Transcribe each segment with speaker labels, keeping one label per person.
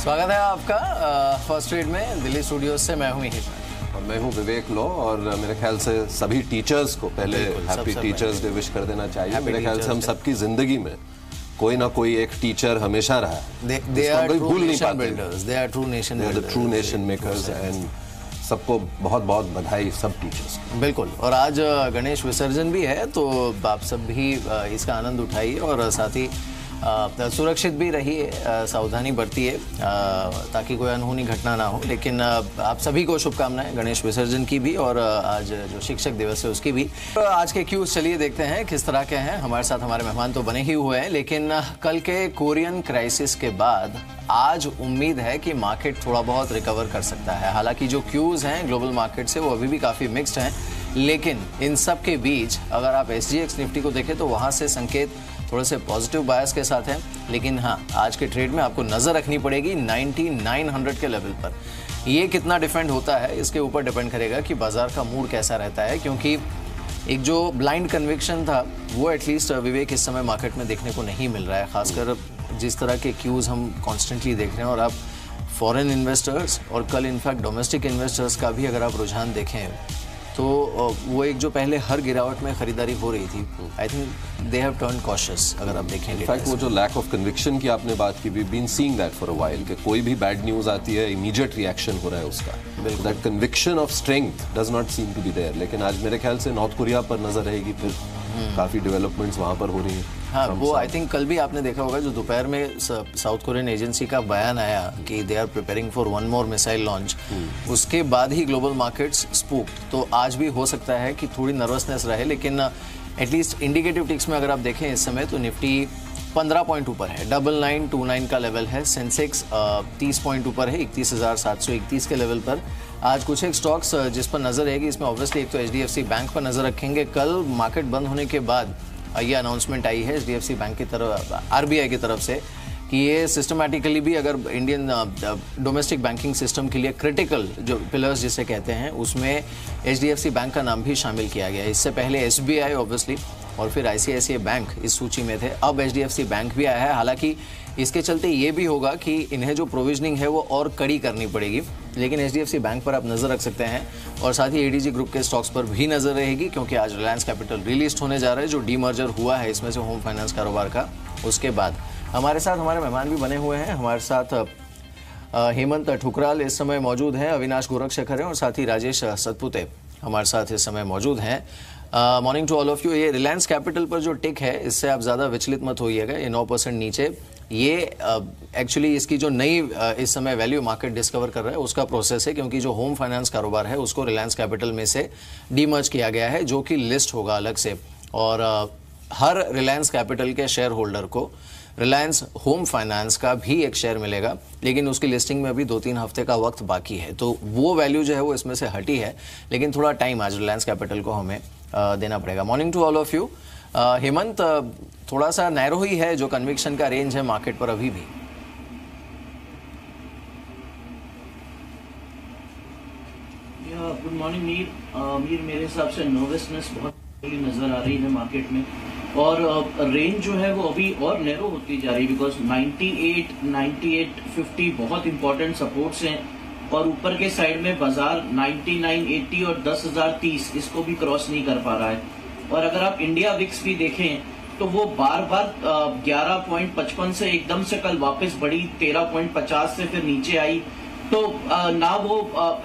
Speaker 1: स्वागत है आपका फर्स्ट रीड में दिल्ली स्टूडियो से। मैं हूं हिमेंत
Speaker 2: और मैं हूं विवेक लो। और मेरे ख्याल से सभी टीचर्स को पहले हैप्पी टीचर्स डे विश कर देना चाहिए। मेरे ख्याल से हम सबकी जिंदगी में कोई ना कोई एक टीचर हमेशा रहा है।
Speaker 1: दे आर
Speaker 2: भूल नहीं पाते।
Speaker 1: They are true nation
Speaker 2: makers and सबको बहुत बहुत बधाई सब टीचर्स को।
Speaker 1: बिल्कुल। और आज गणेश विसर्जन भी है, तो आप सब भी इसका आनंद उठाइए और साथ ही सुरक्षित भी रहिए, सावधानी बरतिए ताकि कोई अनहोनी घटना ना हो। लेकिन आप सभी को शुभकामनाएं गणेश विसर्जन की भी और आज जो शिक्षक दिवस है उसकी भी। तो आज के क्यूज चलिए देखते हैं किस तरह के हैं। हमारे साथ हमारे मेहमान तो बने ही हुए हैं, लेकिन कल के कोरियन क्राइसिस के बाद आज उम्मीद है कि मार्केट थोड़ा बहुत रिकवर कर सकता है। हालांकि जो क्यूज हैं ग्लोबल मार्केट से वो अभी भी काफ़ी मिक्स्ड हैं, लेकिन इन सब के बीच अगर आप SGX निफ्टी को देखें तो वहाँ से संकेत थोड़े से पॉजिटिव बायस के साथ हैं। लेकिन हाँ, आज के ट्रेड में आपको नज़र रखनी पड़ेगी 9900 के लेवल पर। ये कितना डिफेंड होता है इसके ऊपर डिपेंड करेगा कि बाजार का मूड कैसा रहता है, क्योंकि एक जो ब्लाइंड कन्विक्शन था वो एटलीस्ट विवेक इस समय मार्केट में देखने को नहीं मिल रहा है। खासकर जिस तरह के क्यूज़ हम कॉन्स्टेंटली देख रहे हैं, और आप फॉरेन इन्वेस्टर्स और कल इनफैक्ट डोमेस्टिक इन्वेस्टर्स का भी अगर आप रुझान देखें तो वो एक जो पहले हर गिरावट में खरीदारी हो रही थी, I think they have turn cautious. अगर आप देखें
Speaker 2: इनफैक्ट वो जो लैक ऑफ कन्विक्शन की आपने बात की, we been seeing that for a while, कि कोई भी बैड न्यूज आती है इमीडिएट रिएक्शन हो रहा है उसका। That conviction of strength does not seem to be there. लेकिन आज मेरे ख्याल से नॉर्थ कोरिया पर नजर रहेगी, फिर काफी डेवलपमेंट्स वहां पर हो रही हैं।
Speaker 1: हाँ, वो आई थिंक कल भी आपने देखा होगा जो दोपहर में साउथ कोरियन एजेंसी का बयान आया कि they are preparing for one more missile launch, उसके बाद ही ग्लोबल मार्केट्स स्पूक। तो आज भी हो सकता है कि थोड़ी नर्वसनेस रहे, लेकिन एटलीस्ट इंडिकेटिव टिक्स में अगर आप देखें इस समय तो निफ्टी 15 पॉइंट ऊपर है, 9929 का लेवल है। सेंसेक्स 30 पॉइंट ऊपर है, 31,731 के लेवल पर। आज कुछ एक स्टॉक्स जिस पर नजर रहेगी, इसमें ऑब्वियसली एक तो HDFC बैंक पर नजर रखेंगे। कल मार्केट बंद होने के बाद ये अनाउंसमेंट आई है HDFC बैंक की तरफ, RBI की तरफ से, कि ये सिस्टमैटिकली भी अगर इंडियन डोमेस्टिक बैंकिंग सिस्टम के लिए क्रिटिकल जो पिलर्स जिसे कहते हैं उसमें HDFC बैंक का नाम भी शामिल किया गया है। इससे पहले SBI ऑब्वियसली और फिर ICICI बैंक इस सूची में थे, अब HDFC बैंक भी आया है। हालांकि इसके चलते ये भी होगा कि इन्हें जो प्रोविजनिंग है वो और कड़ी करनी पड़ेगी, लेकिन HDFC बैंक पर आप नज़र रख सकते हैं। और साथ ही ADG ग्रुप के स्टॉक्स पर भी नज़र रहेगी, क्योंकि आज रिलायंस कैपिटल रिलिस्ट होने जा रहा है, जो डीमर्जर हुआ है इसमें से होम फाइनेंस कारोबार का। उसके बाद हमारे साथ हमारे मेहमान भी बने हुए हैं। हमारे साथ हेमंत ठुकराल इस समय मौजूद हैं, अविनाश गोरखशेखर हैं और साथ ही राजेश सतपुते हमारे साथ इस समय मौजूद हैं। Morning to all of you. ये रिलायंस कैपिटल पर जो टिक है इससे आप ज़्यादा विचलित मत होइएगा, ये 9% नीचे। ये एक्चुअली इसकी जो नई इस समय वैल्यू मार्केट डिस्कवर कर रहा है उसका प्रोसेस है, क्योंकि जो होम फाइनेंस कारोबार है उसको रिलायंस कैपिटल में से डीमर्ज किया गया है, जो कि लिस्ट होगा अलग से। और हर रिलायंस कैपिटल के शेयर होल्डर को रिलायंस होम फाइनेंस का भी एक शेयर मिलेगा, लेकिन उसकी लिस्टिंग में अभी 2-3 हफ्ते का वक्त बाकी है। तो वो वैल्यू जो है वो इसमें से हटी है, लेकिन थोड़ा टाइम आज रिलायंस कैपिटल को हमें देना पड़ेगा। Morning to all of you. Hemant, थोड़ा सा नैरो ही है जो कन्विक्शन का रेंज है मार्केट पर अभी भी।
Speaker 3: Good morning Mir. मेरे हिसाब से नर्वसनेस बहुत नजर आ रही है मार्केट में, और रेंज जो है वो अभी और नैरो होती जा रही है, बिकॉज 98, 9850 बहुत इंपॉर्टेंट सपोर्ट्स हैं, और ऊपर के साइड में बाजार 9980 और 10,030 इसको भी क्रॉस नहीं कर पा रहा है। और अगर आप इंडिया विक्स भी देखें तो वो बार बार 11.55 से एकदम से कल वापस बढ़ी, 13.50 से फिर नीचे आई। तो ना वो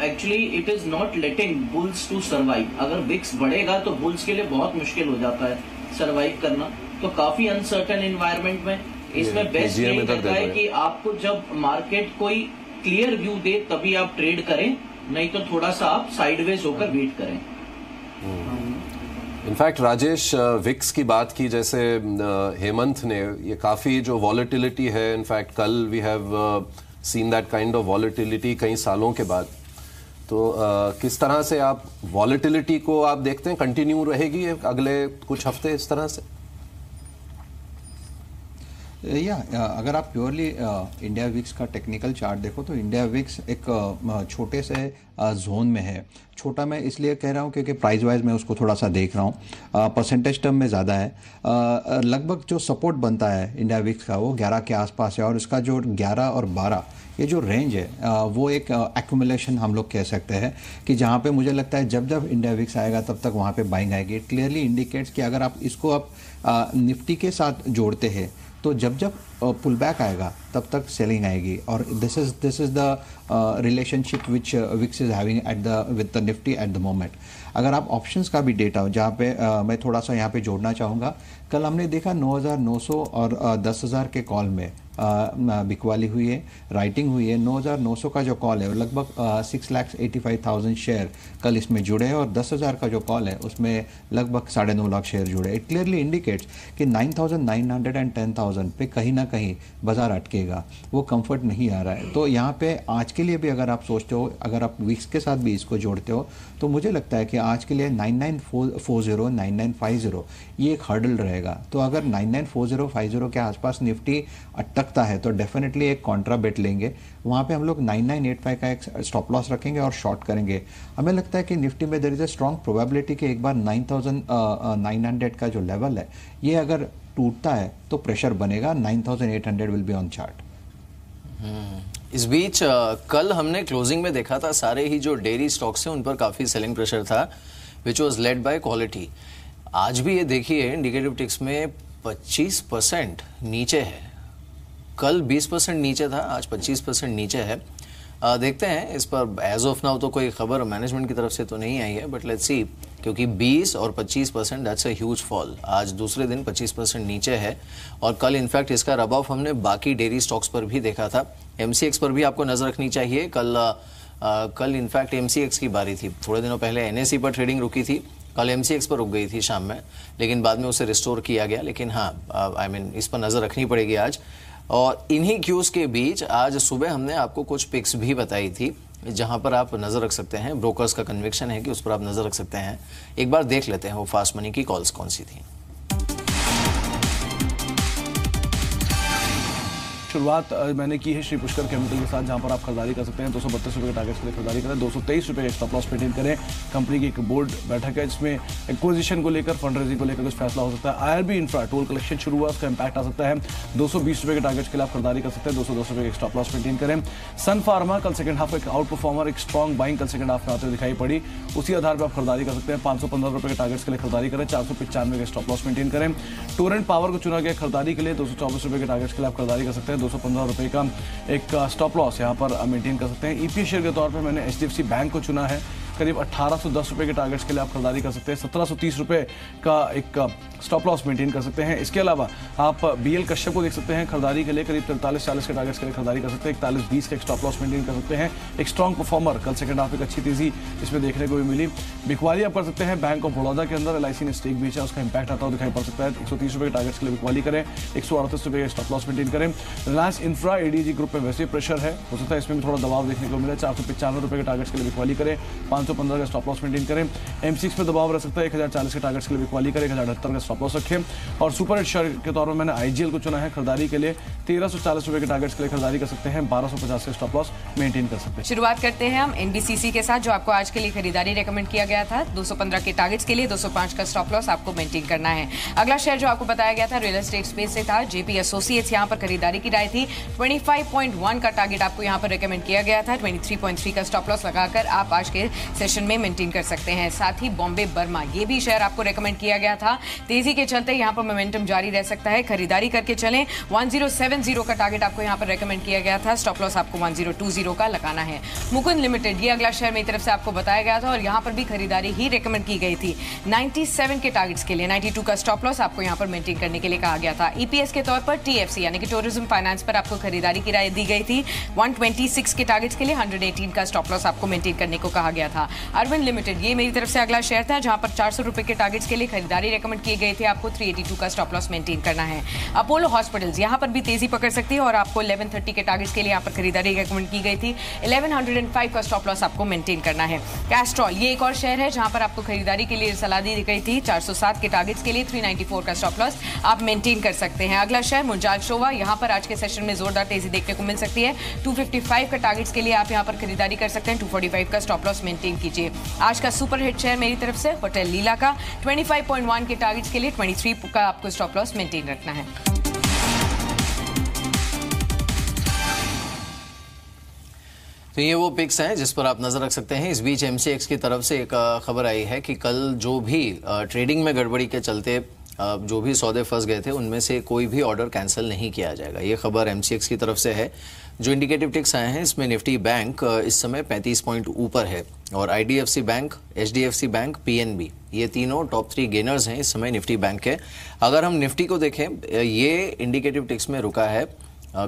Speaker 3: actually it is not letting bulls to survive. अगर विक्स बढ़ेगा तो बुल्स के लिए बहुत मुश्किल हो जाता है सर्वाइव करना। तो काफी अनसर्टेन एनवायरमेंट में इसमें बेस्ट ये रहता है कि आपको जब मार्केट कोई क्लियर व्यू दे तभी आप ट्रेड करें, नहीं तो थोड़ा सा आप साइडवेज होकर वेट करें।
Speaker 2: इनफैक्ट राजेश, विक्स की बात की जैसे हेमंत ने, ये काफी जो वॉलेटिलिटी है, इनफैक्ट कल we have seen that kind of volatility कई सालों के बाद। तो किस तरह से आप वॉलेटिलिटी को आप देखते हैं, कंटिन्यू रहेगी अगले कुछ हफ्ते इस तरह से?
Speaker 4: अगर आप प्योरली इंडिया विक्स का टेक्निकल चार्ट देखो तो इंडिया विक्स एक छोटे से जोन में है। छोटा मैं इसलिए कह रहा हूँ क्योंकि प्राइस वाइज मैं उसको थोड़ा सा देख रहा हूँ, परसेंटेज टर्म में ज़्यादा है। लगभग जो सपोर्ट बनता है इंडिया विक्स का वो 11 के आसपास है, और इसका जो 11 और 12 ये जो रेंज है वो एक एक्यूमुलेशन हम लोग कह सकते हैं कि जहाँ पे मुझे लगता है जब जब इंडिया विक्स आएगा तब तक वहाँ पे बाइंग आएगी। इट क्लियरली इंडिकेट्स कि अगर आप इसको आप निफ्टी के साथ जोड़ते हैं तो जब जब पुल बैक आएगा तब तक सेलिंग आएगी, और this is the relationship which VIX is having at the with the Nifty at the moment. अगर आप ऑप्शंस का भी डेटा हो जहाँ पे मैं थोड़ा सा यहाँ पे जोड़ना चाहूँगा, कल हमने देखा 9,900 और 10,000 के कॉल में बिकवाली हुई है, राइटिंग हुई है। 9,900 का जो कॉल है लगभग 6,85,000 शेयर कल इसमें जुड़े हैं, और 10,000 का जो कॉल है उसमें लगभग 9.5 लाख शेयर जुड़े। इट क्लियरली इंडिकेट्स कि 9,900 एंड 10,000 पे कहीं ना कहीं बाजार अटकेगा, वो कंफर्ट नहीं आ रहा है। तो यहाँ पे आज के लिए भी अगर आप सोचते हो, अगर आप विक्स के साथ भी इसको जोड़ते हो, तो मुझे लगता है कि आज के लिए 9940 9950 ये एक हर्डल रहेगा। तो अगर 994050 के आसपास निफ्टी अटकता है तो डेफिनेटली एक कॉन्ट्रा बेट लेंगे, वहाँ पे हम लोग 9985 का एक स्टॉप लॉस रखेंगे और शॉर्ट करेंगे। हमें लगता है कि निफ्टी में there is a strong probability कि एक बार 9,900 का जो लेवल है ये अगर टूटता है तो प्रेशर बनेगा, 9,800 विल बी ऑन चार्ट।
Speaker 1: इस बीच कल हमने क्लोजिंग में देखा था सारे ही जो डेयरी स्टॉक्स हैं उन पर काफ़ी सेलिंग प्रेशर था, which was led by quality. आज भी ये देखिए इंडिकेटिव टिक्स में 25% नीचे है। कल 20% नीचे था, आज 25% नीचे है। देखते हैं इस पर। एज ऑफ नाउ तो कोई खबर मैनेजमेंट की तरफ से तो नहीं आई है, बट लेट्स सी, क्योंकि 20 और 25% दैट्स अ ह्यूज फॉल। आज दूसरे दिन 25% नीचे है, और कल इनफैक्ट इसका रब ऑफ हमने बाकी डेयरी स्टॉक्स पर भी देखा था। MCX पर भी आपको नजर रखनी चाहिए। कल इनफैक्ट MCX की बारी थी। थोड़े दिनों पहले NSE पर ट्रेडिंग रुकी थी, कल MCX पर रुक गई थी शाम में, लेकिन बाद में उसे रिस्टोर किया गया। लेकिन हाँ, आई मीन इस पर नजर रखनी पड़ेगी आज। और इन्हीं क्यूज के बीच आज सुबह हमने आपको कुछ पिक्स भी बताई थी जहां पर आप नजर रख सकते हैं। ब्रोकर्स का कन्विक्शन है कि उस पर आप नजर रख सकते हैं। एक बार देख लेते हैं वो फास्ट मनी की कॉल्स कौन सी थी।
Speaker 5: शुरुआत मैंने की है श्री पुष्कर केमिकल के साथ, जहां पर आप खरीदारी कर सकते हैं। 232 रुपये के टारगेट के लिए खरीदारी करें, 223 रुपये का स्टॉप लॉस मेंटेन करें। कंपनी की एक बोर्ड बैठक है, इसमें एक्विजिशन को लेकर, फंड रेजिंग को लेकर कुछ फैसला हो सकता है। IRB इंफ्रा टोल कलेक्शन शुरू हुआ, उसका इंपैक्ट आ सकता है। 220 रुपये के टारगेट के लिए आप खरीदारी कर सकते हैं, 210 रुपये का स्टॉप लॉस मेंटेन करें। सन फार्मा कल सेकंड हाफ एक आउट परफॉर्मर, एक स्ट्रॉन्ग बाइंग कल सेकंड हाफ में आते हुए दिखाई पड़ी, उसी आधार पर आप खरीदारी कर सकते हैं। 515 रुपये के टारगेट्स के लिए खरीदारी करें, 495 का स्टॉप लॉस मेंटेन करें। टोरेंट पावर को चुना गया खरीदारी के लिए, 224 रुपये के टारगेट्स के लिए आप खरीदारी कर सकते हैं, 215 रुपये का एक स्टॉप लॉस यहां पर मेंटेन कर सकते हैं। EPS शेयर के तौर पर मैंने HDFC बैंक को चुना है, करीब 1810 रुपये के टारगेट्स के लिए आप खरीदारी कर सकते हैं, 1730 रुपये का एक स्टॉप लॉस मेंटेन कर सकते हैं। इसके अलावा आप BL कश्यप को देख सकते हैं खरीदारी के लिए, करीब 4340 के टारगेट्स के लिए खरीदारी कर सकते हैं, 4120 का एक स्टॉप लॉस मेंटेन कर सकते हैं। एक स्ट्रॉन्ग परफॉर्मर, कल सेकंड हाफ एक अच्छी तेजी इसमें देखने को भी मिली। बिकवाली आप कर सकते हैं बैंक ऑफ बड़ौदा के अंदर, LIC ने स्टेक बेचा, उसका इंपैक्ट आता हुआ दिखाई पड़ सकता है। 130 रुपये के टारगेट्स के लिए बिकवाली करें, 138 रुपये का स्टॉप लॉस मेंटेन करें। रिलायंस इंफ्रा ADG ग्रुप में वैसे प्रेशर है, हो सकता है इसमें भी थोड़ा दबाव देखने को मिला। 495 रुपये के टारगेट्स के लिए बिकवाली करें, 515 का स्टॉप लॉस मेंटेन करें। MCX पे दबाव रह सकता है, 1040 के टारगेट्स के लिए बिकवाली करें, 1078 का स्टॉप लॉस रखें। और सुपर हिट शेयर के तौर पर मैंने IGL को चुना है खरीदारी के लिए, 1340 रुपये के टारगेट्स के लिए खरीदारी कर सकते हैं, 1250 के स्टॉप लॉस मेंटेन कर सकते हैं।
Speaker 6: शुरुआत करते हैं हम NBCC के साथ, जो आपको आज के लिए खरीदारी रेकमेंड किया गया था। 215 के टारगेट्स के लिए 205 का स्टॉप लॉस आपको मेंटेन करना है। अगला शेयर जो आपको बताया गया था रियल एस्टेट स्पेस से था, JP एसोसिएट्स यहाँ पर खरीदारी की राय थी। 25.1 का टारगेट आपको यहाँ पर रेकमेंड किया गया था, 23.3 का स्टॉप लॉस लगाकर आप आज के सेशन में मेंटेन कर सकते हैं। साथ ही बॉम्बे बर्मा, ये भी शेयर आपको रेकमेंड किया गया था। तेजी के चलते यहाँ पर मोमेंटम जारी रह सकता है, खरीदारी करके चलें। 1070 का टारगेट आपको यहाँ पर रेकमेंड किया गया था, स्टॉप लॉस आपको 1020 का लगाना है। मुकुंद लिमिटेड, ये अगला शेयर मेरी तरफ से आपको बताया गया था और यहाँ पर भी खरीदारी ही रेकमेंड की गई थी। 97 के टारगेट्स के लिए 92 का स्टॉप लॉस आपको यहाँ पर मेंटेन करने के लिए कहा गया था। EPS के तौर पर TFC यानी कि टूरिज्म फाइनेंस पर आपको खरीदारी की राय दी गई थी। 126 के टारगेट्स के लिए 118 का स्टॉप लॉस आपको मेंटेन करने को कहा गया था। था। अरविंद लिमिटेड, ये मेरी तरफ से अगला शेयर था जहां पर 400 रुपए के टारगेट्स के लिए खरीदारी रेकमेंड किए गए थे। आपको 382 का स्टॉप लॉस मेंटेन करना है। अपोलो हॉस्पिटल्स, यहां पर भी तेजी पकड़ सकती है और आपको 1130 के टारगेट्स के लिए यहां पर खरीदारी रेकमेंड की गई थी। 1105 का स्टॉप लॉस आपको मेंटेन करना है। कैस्ट्रॉल, ये एक और शेयर है जहां पर आपको खरीदारी के लिए सलाह दी गई थी। 407 के टारगेट्स के लिए 394 का स्टॉप लॉस आप मेंटेन कर सकते हैं। अगला शेयर मुंजाल शोवा, यहां पर आज के सेशन में जोरदार तेजी देखने को मिल सकती है। 255 का टारगेट्स के लिए आप यहां पर खरीदारी कर सकते हैं। 245 का स्टॉप लॉस मेंटेन कीजिए। आज का सुपर हिट शेयर मेरी तरफ से होटल लीला का 25.1 के टारगेट्स के लिए 23 का आपको स्टॉप लॉस मेंटेन रखना है।
Speaker 1: तो ये वो पिक्स हैं जिस पर आप नजर रख सकते हैं। इस बीच एमसीएक्स की तरफ से एक खबर आई है कि कल जो भी ट्रेडिंग में गड़बड़ी के चलते जो भी सौदे फंस गए थे उनमें से कोई भी ऑर्डर कैंसिल नहीं किया जाएगा। ये खबर एमसीएक्स की तरफ से है। जो इंडिकेटिव टिक्स आए हैं इसमें निफ्टी बैंक इस समय 35 पॉइंट ऊपर है और IDFC bank, HDFC bank, PNB, ये तीनों टॉप 3 गेनर्स हैं इस समय निफ्टी बैंक के। अगर हम निफ्टी को देखें, ये इंडिकेटिव टिक्स में रुका है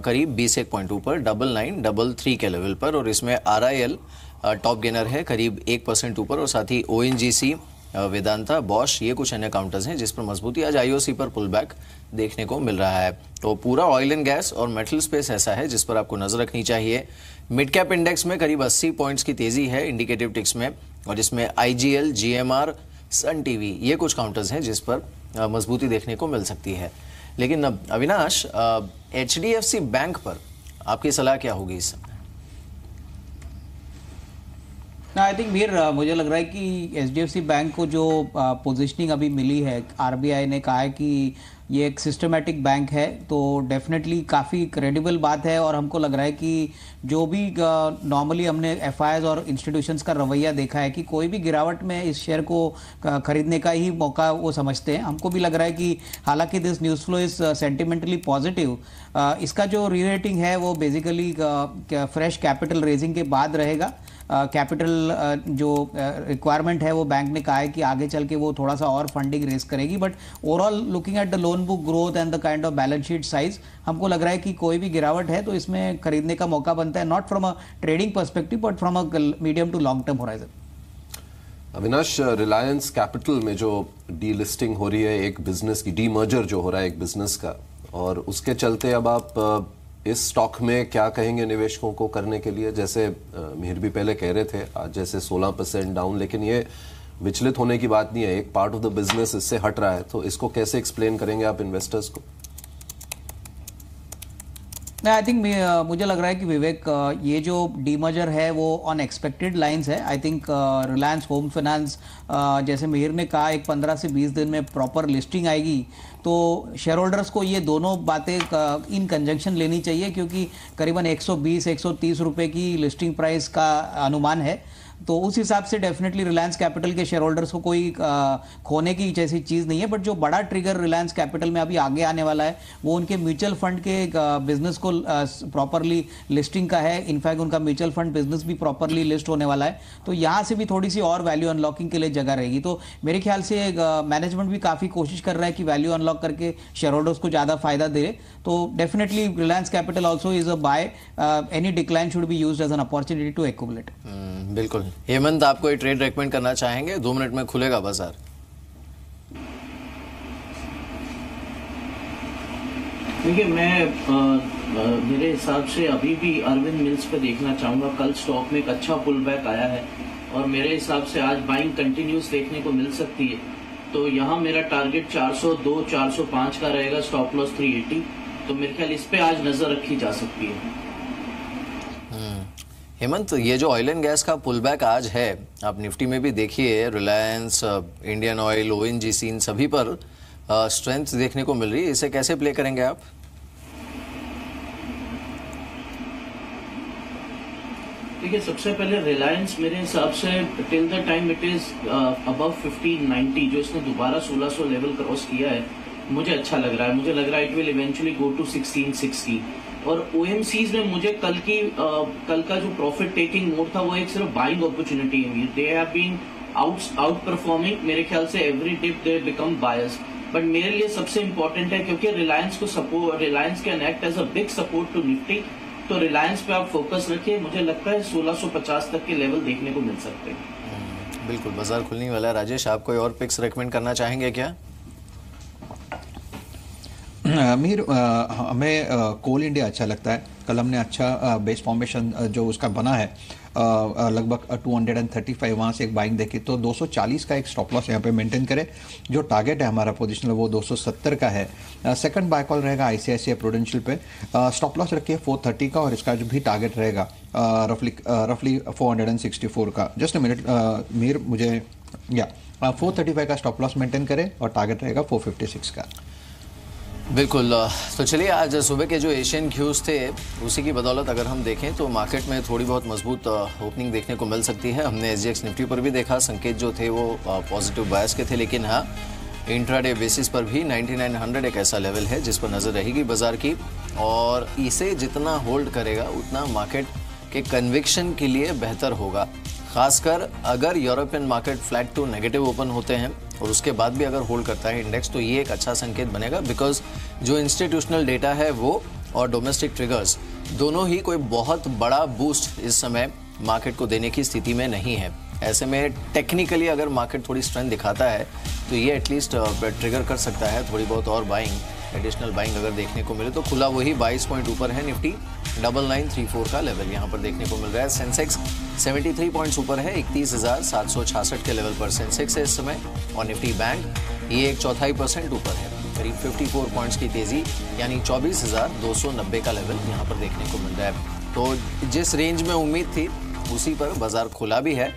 Speaker 1: करीब 20 पॉइंट ऊपर 9933 के लेवल पर और इसमें आरआईएल टॉप गेनर है करीब 1% ऊपर और साथ ही ओएनजीसी, वेदांता, बॉश, ये कुछ अन्य काउंटर्स हैं जिस पर मजबूती। आज आईओसी पर पुल बैक देखने को मिल रहा है। तो पूरा ऑयल एंड गैस और मेटल स्पेस ऐसा है जिस पर आपको नजर रखनी चाहिए। मिड कैप इंडेक्स में करीब 80 पॉइंट्स की तेजी है इंडिकेटिव टिक्स में और इसमें आईजीएल, जीएमआर, सन टीवी, ये कुछ काउंटर्स हैं जिस पर मजबूती देखने को मिल सकती है। लेकिन अविनाश, एचडीएफसी बैंक पर आपकी सलाह क्या होगी इस समय?
Speaker 7: आई थिंक मीर, मुझे लग रहा है कि एचडीएफसी बैंक को जो पोजीशनिंग अभी मिली है, आरबीआई ने कहा है कि ये एक सिस्टमैटिक बैंक है, तो डेफिनेटली काफ़ी क्रेडिबल बात है। और हमको लग रहा है कि जो भी नॉर्मली हमने एफआईआईज और इंस्टीट्यूशंस का रवैया देखा है कि कोई भी गिरावट में इस शेयर को खरीदने का ही मौका वो समझते हैं। हमको भी लग रहा है कि हालांकि this news flow is sentimentally positive, इसका जो री रेटिंग है वो बेसिकली फ्रेश कैपिटल रेजिंग के बाद रहेगा। कैपिटल जो रिक्वायरमेंट है वो बैंक ने कहा है कि आगे चल के वो थोड़ा सा और फंडिंग रेस करेगी। But overall looking at the loan book growth and the kind of balance sheet size, हमको लग रहा है कि कोई भी गिरावट है तो इसमें खरीदने का मौका बनता है, not from a trading perspective but from a medium to long term horizon.
Speaker 2: Avinash, Reliance Capital में जो डी लिस्टिंग हो रही है एक बिजनेस की, डी मर्जर जो हो रहा है एक बिजनेस का, और उसके चलते अब आप इस स्टॉक में क्या कहेंगे निवेशकों को करने के लिए? जैसे मिहिर भी पहले कह रहे थे, आज जैसे 16% डाउन, लेकिन ये विचलित होने की बात नहीं है, एक पार्ट ऑफ द बिजनेस इससे हट रहा है, तो इसको कैसे एक्सप्लेन करेंगे आप इन्वेस्टर्स को?
Speaker 7: आई थिंक मुझे लग रहा है कि विवेक, ये जो डीमर्जर है वो अनएक्सपेक्टेड लाइंस है। I think Reliance home finance, जैसे मिहिर ने कहा, एक 15 से 20 दिन में प्रॉपर लिस्टिंग आएगी, तो शेयर होल्डर्स को ये दोनों बातें इन कंजंक्शन लेनी चाहिए, क्योंकि करीबन 120-130 रुपए की लिस्टिंग प्राइस का अनुमान है। तो उस हिसाब से डेफिनेटली रिलायंस कैपिटल के शेयर होल्डर्स को कोई खोने की जैसी चीज़ नहीं है। बट जो बड़ा ट्रिगर रिलायंस कैपिटल में अभी आगे आने वाला है वो उनके म्यूचुअल फंड के बिजनेस को प्रॉपरली लिस्टिंग का है। इनफैक्ट उनका म्यूचुअल फंड बिजनेस भी प्रॉपरली लिस्ट होने वाला है, तो यहाँ से भी थोड़ी सी और वैल्यू अनलॉकिंग के लिए जगह रहेगी। तो मेरे ख्याल से मैनेजमेंट भी काफ़ी कोशिश कर रहा है कि वैल्यू अनलॉक करके शेयर होल्डर्स को ज़्यादा फायदा दे। तो definitely Reliance Capital also is a buy, any decline should be used as an opportunity to accumulate.
Speaker 1: बिल्कुल। हेमंत, आप कोई ट्रेड रेकमेंड करना चाहेंगे? 2 मिनट में खुलेगा बाजार।
Speaker 3: देखिए, मैं मेरे हिसाब से अभी भी अरविंद मिल्स पे देखना चाहूंगा। कल स्टॉक में एक अच्छा पुल बैक आया है और मेरे हिसाब से आज बाइंग कंटिन्यूस देखने को मिल सकती है। तो यहाँ मेरा टारगेट 402-405 का रहेगा, स्टॉप लॉस 380। तो मेरे ख्याल इस पे आज नजर रखी जा सकती है।
Speaker 1: हेमंत, ये जो ऑयल एंड गैस का पुल बैक आज है, आप निफ्टी में भी देखिए, रिलायंस, इंडियन ऑयल, ओएनजीसी, इन सभी पर स्ट्रेंथ देखने को मिल रही है। इसे कैसे प्ले करेंगे आप?
Speaker 3: देखिए, सबसे पहले रिलायंस मेरे हिसाब से till the time it is above 1590, जो इसने दोबारा 1600 लेवल क्रॉस किया है, मुझे अच्छा लग रहा है। मुझे लग रहा है it will eventually go to 1660। और ओएमसीज में मुझे कल का जो प्रॉफिट टेकिंग मोड था वो एक सिर्फ बाइंग अपॉर्चुनिटी है। They have been outperforming, मेरे ख्याल से every dip they become buyers. But मेरे लिए सबसे इंपॉर्टेंट है, क्योंकि Reliance can act as a big support to Nifty, तो रिलायंस पे आप फोकस रखिए। मुझे लगता है 1650 तक के लेवल देखने को मिल सकते हैं।
Speaker 1: बिल्कुल, बाजार खुलने वाला है। राजेश, आप कोई और पिक्स रेकमेंड करना चाहेंगे क्या?
Speaker 4: मीर, हमें कोल इंडिया अच्छा लगता है। कल हमने अच्छा बेस फॉर्मेशन जो उसका बना है लगभग 235, वहाँ से एक बाइंग देखी तो 240 का एक स्टॉप लॉस यहाँ पे मेंटेन करें। जो टारगेट है हमारा पोजिशनल वो 270 का है। सेकंड बाय कॉल रहेगा आईसीआईसीआई प्रूडेंशियल पे, स्टॉप लॉस रखिए 430 का और इसका जो भी टारगेट रहेगा रफली 464 का। जस्ट अ मिनट मीर, मुझे 435 का स्टॉप लॉस मेंटेन करें और टारगेट रहेगा 456 का।
Speaker 1: बिल्कुल। तो चलिए, आज सुबह के जो एशियन क्यूज थे उसी की बदौलत अगर हम देखें तो मार्केट में थोड़ी बहुत मजबूत ओपनिंग देखने को मिल सकती है। हमने एसजीएक्स निफ्टी पर भी देखा, संकेत जो थे वो पॉजिटिव बायस के थे, लेकिन हाँ, इंट्राडे बेसिस पर भी 9900 एक ऐसा लेवल है जिस पर नज़र रहेगी बाजार की, और इसे जितना होल्ड करेगा उतना मार्केट के कन्विक्शन के लिए बेहतर होगा। खासकर अगर European market flat to negative open होते हैं और उसके बाद भी अगर होल्ड करता है इंडेक्स, तो ये एक अच्छा संकेत बनेगा, बिकॉज जो इंस्टीट्यूशनल डेटा है वो और डोमेस्टिक ट्रिगर्स दोनों ही कोई बहुत बड़ा बूस्ट इस समय मार्केट को देने की स्थिति में नहीं है। ऐसे में टेक्निकली अगर मार्केट थोड़ी स्ट्रेंथ दिखाता है तो ये एटलीस्ट ट्रिगर कर सकता है थोड़ी बहुत और बाइंग, एडिशनल बाइंग अगर देखने को मिले तो। खुला वही 22 पॉइंट ऊपर है, निफ्टी 9934 का लेवल यहाँ पर देखने को मिल रहा है। सेंसेक्स 73 पॉइंट्स ऊपर है, 31,766 के लेवल पर सेंसेक्स है इस समय, और निफ्टी बैंक ये 1/4% ऊपर है, करीब 54 पॉइंट्स की तेजी, यानी 24,290 का लेवल यहाँ पर देखने को मिल रहा है। तो जिस रेंज में उम्मीद थी उसी पर बाजार खुला भी है।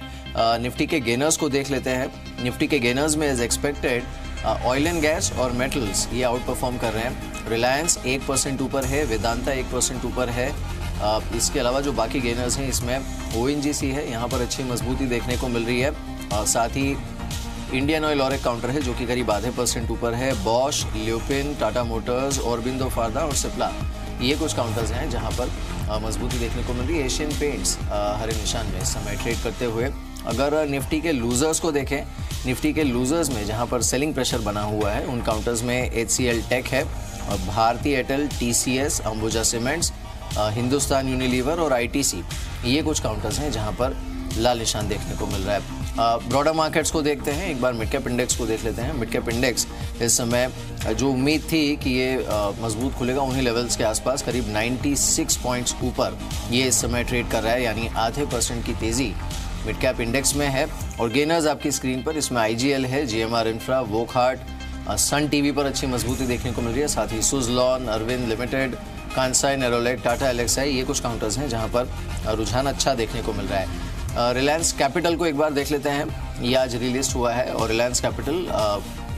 Speaker 1: निफ्टी के गेनर्स को देख लेते हैं। निफ्टी के गेनर्स में as expected oil and gas और मेटल्स ये आउट परफॉर्म कर रहे हैं। रिलायंस 1% ऊपर है, वेदांता 1% ऊपर है। इसके अलावा जो बाकी गेनर्स हैं इसमें ओएनजीसी है, यहाँ पर अच्छी मजबूती देखने को मिल रही है। साथ ही इंडियन ऑयल और एक काउंटर है जो कि करीब 0.5% ऊपर है। Bosch, lupin, Tata Motors, Aurobindo pharma और सिप्ला, ये कुछ काउंटर्स हैं जहां पर मजबूती देखने को मिल रही है। एशियन पेंट्स हरे निशान में इस समय ट्रेड करते हुए। अगर निफ्टी के लूजर्स को देखें, निफ्टी के लूजर्स में जहां पर सेलिंग प्रेशर बना हुआ है उन काउंटर्स में HCL टेक है, भारती एयरटेल, TCS, अंबुजा सीमेंट्स, हिंदुस्तान यूनिलीवर और ITC, ये कुछ काउंटर्स हैं जहां पर लाल निशान देखने को मिल रहा है। ब्रॉडर मार्केट्स को देखते हैं, एक बार मिड कैप इंडेक्स को देख लेते हैं। मिड कैप इंडेक्स इस समय जो उम्मीद थी कि ये मजबूत खुलेगा उन्हीं लेवल्स के आसपास, करीब 96 पॉइंट्स ऊपर ये इस समय ट्रेड कर रहा है, यानी 0.5% की तेजी मिड कैप इंडेक्स में है। और गेनर्स आपकी स्क्रीन पर इसमें IGL है, GMR Infra, Wockhardt, Sun TV पर अच्छी मजबूती देखने को मिल रही है। साथ ही Suzlon, Arvind Limited, Kansai, Nerolac, Tata LXI, ये कुछ काउंटर्स हैं जहां पर रुझान अच्छा देखने को मिल रहा है। रिलायंस कैपिटल को एक बार देख लेते हैं, ये आज रिलिस्ट हुआ है और रिलायंस कैपिटल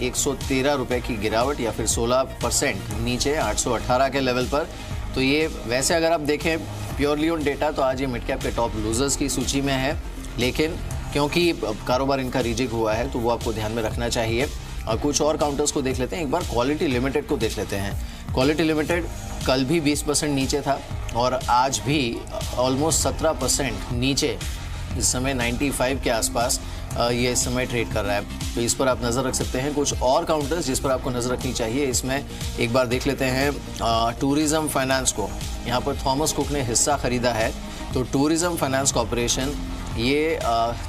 Speaker 1: 113 रुपये की गिरावट या फिर 16% नीचे 818 के लेवल पर। तो ये वैसे अगर आप देखें प्योरली ऑन डेटा तो आज ये मिड कैप के टॉप लूजर्स की सूची में है, लेकिन क्योंकि कारोबार इनका रिजेक्ट हुआ है तो वो आपको ध्यान में रखना चाहिए। कुछ और काउंटर्स को देख लेते हैं, एक बार क्वालिटी लिमिटेड को देख लेते हैं। क्वालिटी लिमिटेड कल भी 20% नीचे था और आज भी ऑलमोस्ट 17% नीचे, इस समय 95 के आसपास ये इस समय ट्रेड कर रहा है। तो इस पर आप नज़र रख सकते हैं। कुछ और काउंटर्स जिस पर आपको नज़र रखनी चाहिए, इसमें एक बार देख लेते हैं टूरिज्म फाइनेंस को। यहाँ पर थॉमस कुक ने हिस्सा खरीदा है, तो टूरिज्म फाइनेंस कॉर्पोरेशन ये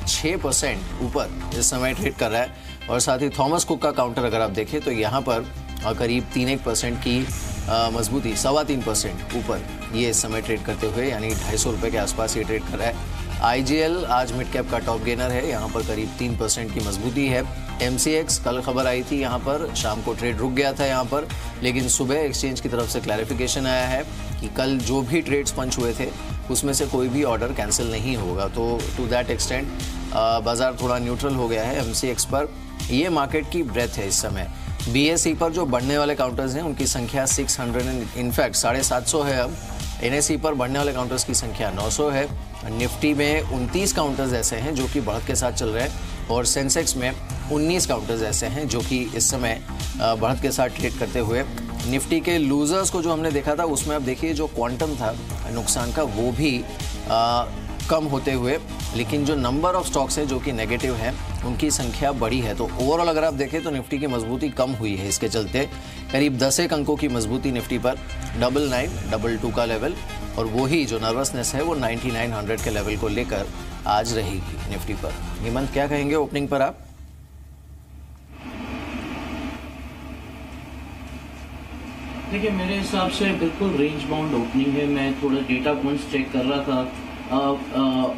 Speaker 1: 6% ऊपर इस समय ट्रेड कर रहा है। और साथ ही थॉमस कुक का काउंटर अगर आप देखें तो यहाँ पर करीब 3% की मजबूती, 3.25% ऊपर ये इस समय ट्रेड करते हुए, यानी 250 रुपये के आसपास ये ट्रेड कर रहा है। IGL आज मिड कैप का टॉप गेनर है, यहाँ पर करीब 3% की मजबूती है। MCX कल खबर आई थी, यहाँ पर शाम को ट्रेड रुक गया था यहाँ पर, लेकिन सुबह एक्सचेंज की तरफ से क्लैरिफिकेशन आया है कि कल जो भी ट्रेड्स पंच हुए थे उसमें से कोई भी ऑर्डर कैंसिल नहीं होगा। तो टू दैट एक्सटेंट बाजार थोड़ा न्यूट्रल हो गया है MCX पर। ये मार्केट की ब्रेथ है इस समय। BSE पर जो बढ़ने वाले काउंटर्स हैं उनकी संख्या 600 इनफैक्ट 750 है अब। NSE पर बढ़ने वाले काउंटर्स की संख्या 900 है। निफ्टी में 29 काउंटर्स ऐसे हैं जो कि बढ़त के साथ चल रहे हैं और सेंसेक्स में 19 काउंटर्स ऐसे हैं जो कि इस समय बढ़त के साथ ट्रेड करते हुए। निफ्टी के लूजर्स को जो हमने देखा था उसमें अब देखिए जो क्वांटम था नुकसान का वो भी कम होते हुए, लेकिन जो नंबर ऑफ स्टॉक्स हैं जो कि नेगेटिव हैं उनकी संख्या बढ़ी है। तो ओवरऑल अगर आप देखें तो निफ्टी की मजबूती कम हुई है, इसके चलते करीब 10 अंकों की मजबूती निफ्टी पर 9922 का लेवल, और वही जो नर्वसनेस है वो 9900 के लेवल को लेकर आज रहेगी निफ्टी पर। हेमंत, क्या कहेंगे ओपनिंग पर आप?
Speaker 3: देखिए, मेरे हिसाब से बिल्कुल रेंज बाउंड ओपनिंग है। मैं थोड़ा डेटा पॉइंट्स चेक कर रहा था।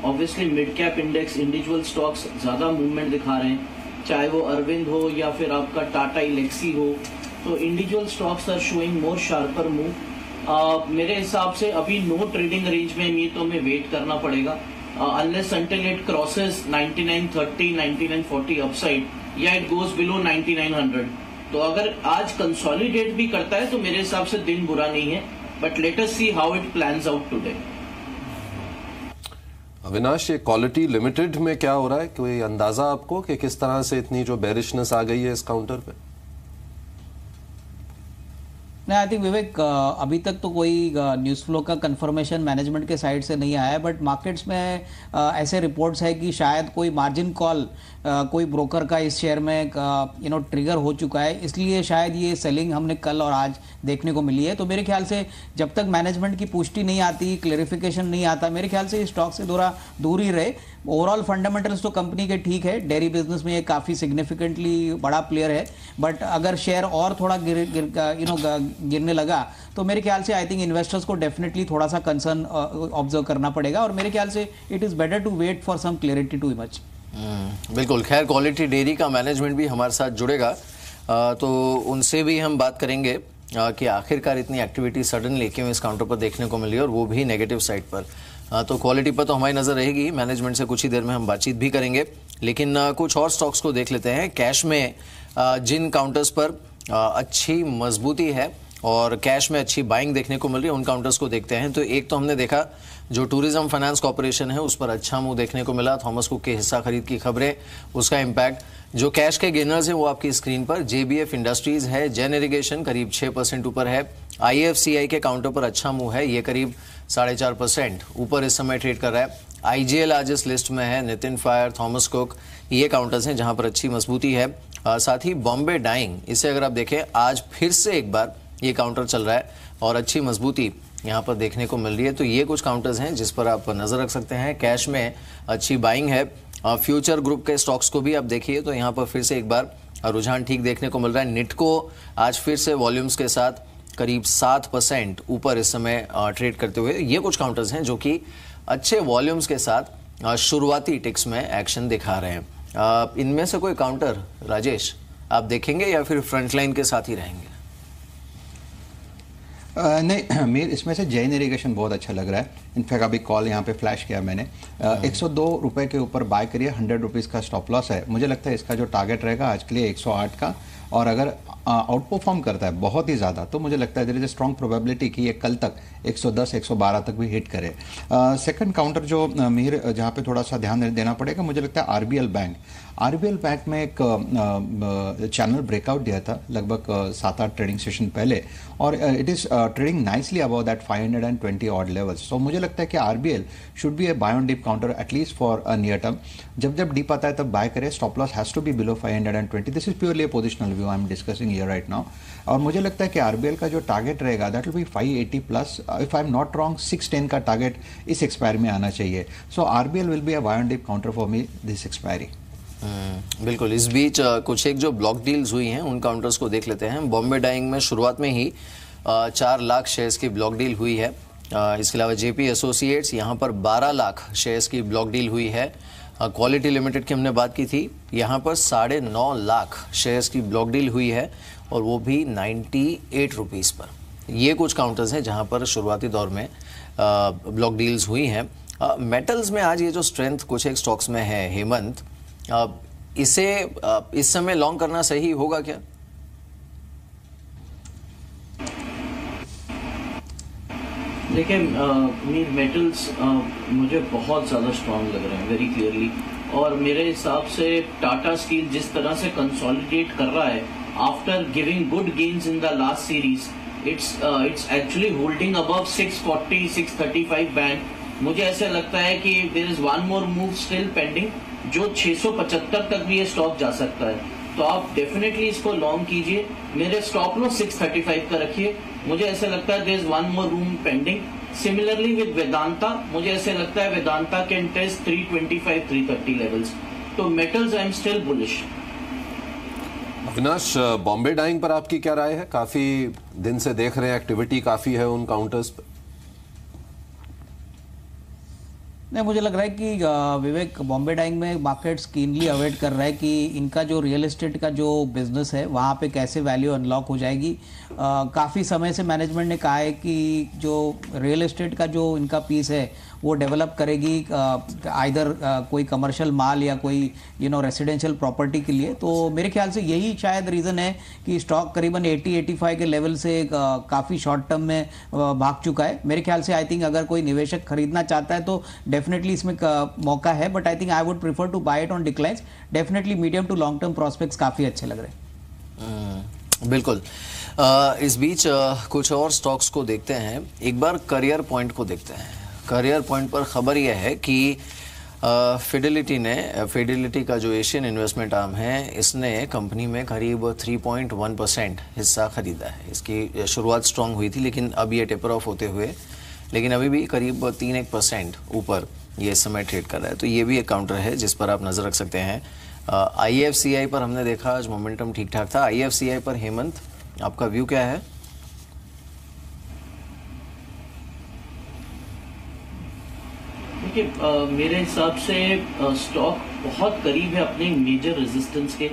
Speaker 3: Obviously mid cap index individual stocks ज्यादा मूवमेंट दिखा रहे हैं, चाहे वो अरविंद हो या फिर आपका टाटा इलेक्सी हो, तो individual stocks are showing more sharper move. मेरे हिसाब से अभी नो ट्रेडिंग रेंज में ये तो हमें वेट करना पड़ेगा unless until it crosses 9930 9940 upside या इट गोज बिलो 9900। तो अगर आज कंसोलिडेट भी करता है तो मेरे हिसाब से दिन बुरा नहीं है, but let us see how it plans out today.
Speaker 2: Avinash, ये क्वालिटी लिमिटेड में क्या हो रहा है? कोई अंदाजा आपको कि किस तरह से इतनी जो बेरिशनेस आ गई है इस काउंटर पे?
Speaker 7: नहीं, आई थिंक विवेक, अभी तक तो कोई न्यूज़ फ्लो का कंफर्मेशन मैनेजमेंट के साइड से नहीं आया है, बट मार्केट्स में ऐसे रिपोर्ट्स है कि शायद कोई मार्जिन कॉल कोई ब्रोकर का इस शेयर में ट्रिगर हो चुका है, इसलिए शायद ये सेलिंग हमने कल और आज देखने को मिली है। तो मेरे ख्याल से जब तक मैनेजमेंट की पुष्टि नहीं आती, क्लेरिफिकेशन नहीं आता, मेरे ख्याल से इस स्टॉक से थोड़ा दूर ही रहे। ओवरऑल फंडामेंटल्स तो कंपनी के ठीक है, डेयरी बिजनेस में ये काफ़ी सिग्निफिकेंटली बड़ा प्लेयर है, बट अगर शेयर और थोड़ा गिरने लगा तो मेरे ख्याल से आई थिंक इन्वेस्टर्स को डेफिनेटली थोड़ा सा कंसर्न ऑब्जर्व करना पड़ेगा, और मेरे ख्याल से it is better to wait for some clarity to emerge.
Speaker 1: बिल्कुल। खैर, क्वालिटी डेयरी का मैनेजमेंट भी हमारे साथ जुड़ेगा, तो उनसे भी हम बात करेंगे कि आखिरकार इतनी एक्टिविटी सडनली क्यों इस काउंटर पर देखने को मिली, और वो भी नेगेटिव साइड पर। तो क्वालिटी पर तो हमारी नज़र रहेगी, मैनेजमेंट से कुछ ही देर में हम बातचीत भी करेंगे। लेकिन कुछ और स्टॉक्स को देख लेते हैं। कैश में जिन काउंटर्स पर अच्छी मजबूती है और कैश में अच्छी बाइंग देखने को मिल रही है, उन काउंटर्स को देखते हैं। तो एक तो हमने देखा जो टूरिज्म फाइनेंस कॉर्पोरेशन है, उस पर अच्छा मूव देखने को मिला। थॉमस कुक के हिस्सा खरीद की खबरें, उसका इम्पैक्ट। जो कैश के गेनर्स हैं वो आपकी स्क्रीन पर जेबीएफ इंडस्ट्रीज है, जेन इरिगेशन करीब 6% ऊपर है, आईएफसीआई के काउंटर पर अच्छा मूव है, ये करीब 4.5% ऊपर इस समय ट्रेड कर रहा है। आईजीएल आज इस लिस्ट में है, नितिन फायर, थॉमस कुक, ये काउंटर्स हैं जहां पर अच्छी मजबूती है। साथ ही बॉम्बे डाइंग, इसे अगर आप देखें आज फिर से एक बार ये काउंटर चल रहा है और अच्छी मजबूती यहाँ पर देखने को मिल रही है। तो ये कुछ काउंटर्स हैं जिस पर आप नजर रख सकते हैं। कैश में अच्छी बाइंग है। फ्यूचर ग्रुप के स्टॉक्स को भी आप देखिए तो यहाँ पर फिर से एक बार रुझान ठीक देखने को मिल रहा है। निटको आज फिर से वॉल्यूम्स के साथ करीब 7% ऊपर इस समय ट्रेड करते हुए। ये कुछ काउंटर्स हैं जो कि अच्छे वॉल्यूम्स के साथ शुरुआती टिक्स में एक्शन दिखा रहे हैं। इनमें से कोई काउंटर राजेश आप देखेंगे या फिर फ्रंटलाइन के साथ ही रहेंगे?
Speaker 4: नहीं, मेरे इसमें से जैन इरिगेशन बहुत अच्छा लग रहा है। इनफैक्ट अभी कॉल यहाँ पे फ्लैश किया मैंने। 102 रुपये के ऊपर बाय करिए, 100 रुपीज़ का स्टॉप लॉस है। मुझे लगता है इसका जो टारगेट रहेगा आज के लिए 108 का, और अगर आउट परफॉर्म करता है बहुत ही ज़्यादा तो मुझे लगता है there is a strong probability कि ये कल तक 110 112 तक भी हिट करे। सेकंड काउंटर जो मिहिर जहाँ पे थोड़ा सा ध्यान देना पड़ेगा, मुझे लगता है आरबीएल बैंक में एक चैनल ब्रेकआउट दिया था लगभग 7-8 ट्रेडिंग सेशन पहले, और it is trading nicely about that 520 odd levels. So मुझे लगता है कि RBL should be a buy on dip counter at least for a near term. जब डिप आता है तब बाय करे, stop loss has to be below 520। This is purely a positional view I am discussing here right now. और मुझे लगता है कि आरबीएल का जो टारगेट रहेगा that will be 580 plus. If I am not wrong 610 का टारगेट इस एक्सपायरी में आना चाहिए। So RBL will be a buy on dip counter for me this expiry.
Speaker 1: बिल्कुल। इस बीच कुछ एक जो ब्लॉक डील्स हुई हैं उन काउंटर्स को देख लेते हैं। बॉम्बे डाइंग में शुरुआत में ही 4 लाख शेयर्स की ब्लॉक डील हुई है। इसके अलावा जेपी एसोसिएट्स यहाँ पर 12 लाख शेयर्स की ब्लॉक डील हुई है। क्वालिटी लिमिटेड की हमने बात की थी, यहाँ पर 9.5 लाख शेयर्स की ब्लॉक डील हुई है और वो भी 98 रुपीज़ पर। ये कुछ काउंटर्स हैं जहाँ पर शुरुआती दौर में ब्लॉक डील्स हुई हैं। मेटल्स में आज ये जो स्ट्रेंथ कुछ एक स्टॉक्स में है हेमंत, इसे इस समय लॉन्ग करना सही होगा क्या?
Speaker 3: देखिए मीर मेटल्स मुझे बहुत ज़्यादा स्ट्रांग लग रहे हैं वेरी क्लियरली, और मेरे हिसाब से टाटा स्टील जिस तरह से कंसोलिडेट कर रहा है after giving good gains in the last series, it's actually holding above 640 635 band. मुझे ऐसा लगता है कि there is one more move still pending, जो 675 तक भी ये स्टॉक जा सकता है। तो आप डेफिनेटली इसको लॉन्ग कीजिए। मेरे स्टॉप लॉस 635 का रखिए। मुझे ऐसा लगता है there is one more room pending. Similarly with Vedanta, मुझे ऐसे लगता है वेदांता कैन टेस्ट 325-330 लेवल्स। तो metals I am still bullish.
Speaker 2: Avinash, Bombay Dyeing पर आपकी क्या राय है? काफी दिन से देख रहे हैं, एक्टिविटी काफी है उन काउंटर्स पर।
Speaker 7: नहीं, मुझे लग रहा है कि विवेक, बॉम्बे डाइंग में मार्केट्स कीनली अवेट कर रहा है कि इनका जो रियल एस्टेट का जो बिजनेस है वहाँ पे कैसे वैल्यू अनलॉक हो जाएगी। काफ़ी समय से मैनेजमेंट ने कहा है कि जो रियल एस्टेट का जो इनका पीस है वो डेवलप करेगी आइदर कोई कमर्शियल माल या कोई रेसिडेंशियल प्रॉपर्टी के लिए। तो मेरे ख्याल से यही शायद रीज़न है कि स्टॉक करीबन 80-85 के लेवल से काफ़ी शॉर्ट टर्म में भाग चुका है। मेरे ख्याल से आई थिंक अगर कोई निवेशक खरीदना चाहता है तो डेफिनेटली इसमें मौका है, but I think I would prefer to buy it on declines. Definitely medium to long term prospects काफ़ी अच्छे लग रहे हैं।
Speaker 1: बिल्कुल। इस बीच कुछ और स्टॉक्स को देखते हैं। एक बार करियर पॉइंट को देखते हैं। करियर पॉइंट पर खबर यह है कि फिडेलिटी का जो एशियन इन्वेस्टमेंट आर्म है, इसने कंपनी में करीब 3.1% हिस्सा खरीदा है। इसकी शुरुआत स्ट्रांग हुई थी, लेकिन अब ये टेपर ऑफ होते हुए, लेकिन अभी भी करीब 3% ऊपर ये इस समय ट्रेड कर रहा है। तो ये भी एक काउंटर है जिस पर आप नज़र रख सकते हैं। IFCI पर हमने देखा आज मोमेंटम ठीक ठाक था। IFCI पर हेमंत, आपका व्यू क्या है?
Speaker 3: देखिए, मेरे हिसाब से स्टॉक बहुत करीब है अपने मेजर रेजिस्टेंस के।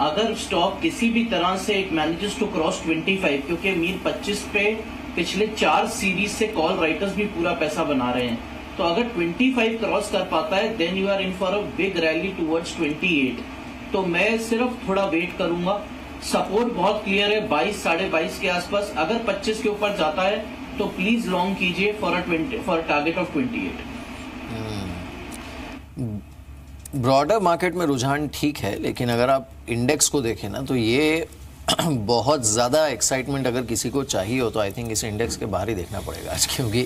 Speaker 3: अगर स्टॉक किसी भी तरह से इट मैनेजेस टू क्रॉस 25, क्योंकि मीर 25 पे पिछले 4 सीरीज से कॉल राइटर्स भी पूरा पैसा बना रहे हैं, तो अगर 25 क्रॉस कर पाता है then you are in for a big rally towards 28। तो मैं सिर्फ थोड़ा वेट करूंगा। सपोर्ट बहुत क्लियर है 22-22.5 के आसपास। अगर 25 के ऊपर जाता है तो प्लीज लॉन्ग कीजिए for target of 28।
Speaker 1: Broader market में रुझान ठीक है, लेकिन अगर आप इंडेक्स को देखें ना, तो ये बहुत ज़्यादा एक्साइटमेंट अगर किसी को चाहिए हो तो आई थिंक इसे इंडेक्स के बाहर ही देखना पड़ेगा आज, क्योंकि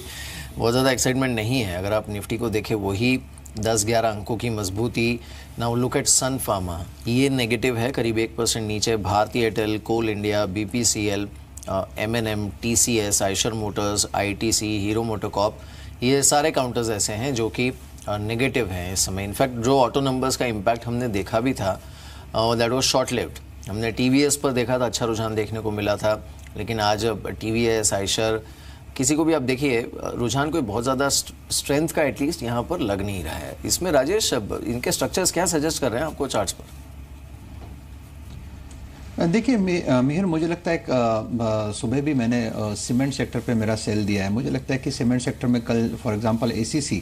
Speaker 1: बहुत ज़्यादा एक्साइटमेंट नहीं है। अगर आप निफ्टी को देखें, वही 10-11 अंकों की मजबूती। Now look at Sun Pharma, ये नेगेटिव है, करीब 1% नीचे। भारतीय Airtel, Coal India, BPCL, M&M, TCS, Eicher Motors, ITC, Hero MotoCorp, ये सारे काउंटर्स ऐसे हैं जो कि नेगेटिव हैं इस समय। इनफैक्ट जो ऑटो नंबर्स का इम्पैक्ट हमने देखा भी था, दैट वाज शॉर्ट लिव्ड। हमने TVS पर देखा था, अच्छा रुझान देखने को मिला था, लेकिन आज TVS, आयशर, किसी को भी आप देखिए, रुझान कोई बहुत ज़्यादा स्ट्रेंथ का एटलीस्ट यहाँ पर लग नहीं रहा है। इसमें राजेश, इनके स्ट्रक्चर्स क्या सजेस्ट कर रहे हैं आपको चार्ट्स पर?
Speaker 4: देखिए मिहिर, मुझे लगता है सुबह भी मैंने सीमेंट सेक्टर पे मेरा सेल दिया है। मुझे लगता है कि सीमेंट सेक्टर में कल फॉर एग्जांपल ACC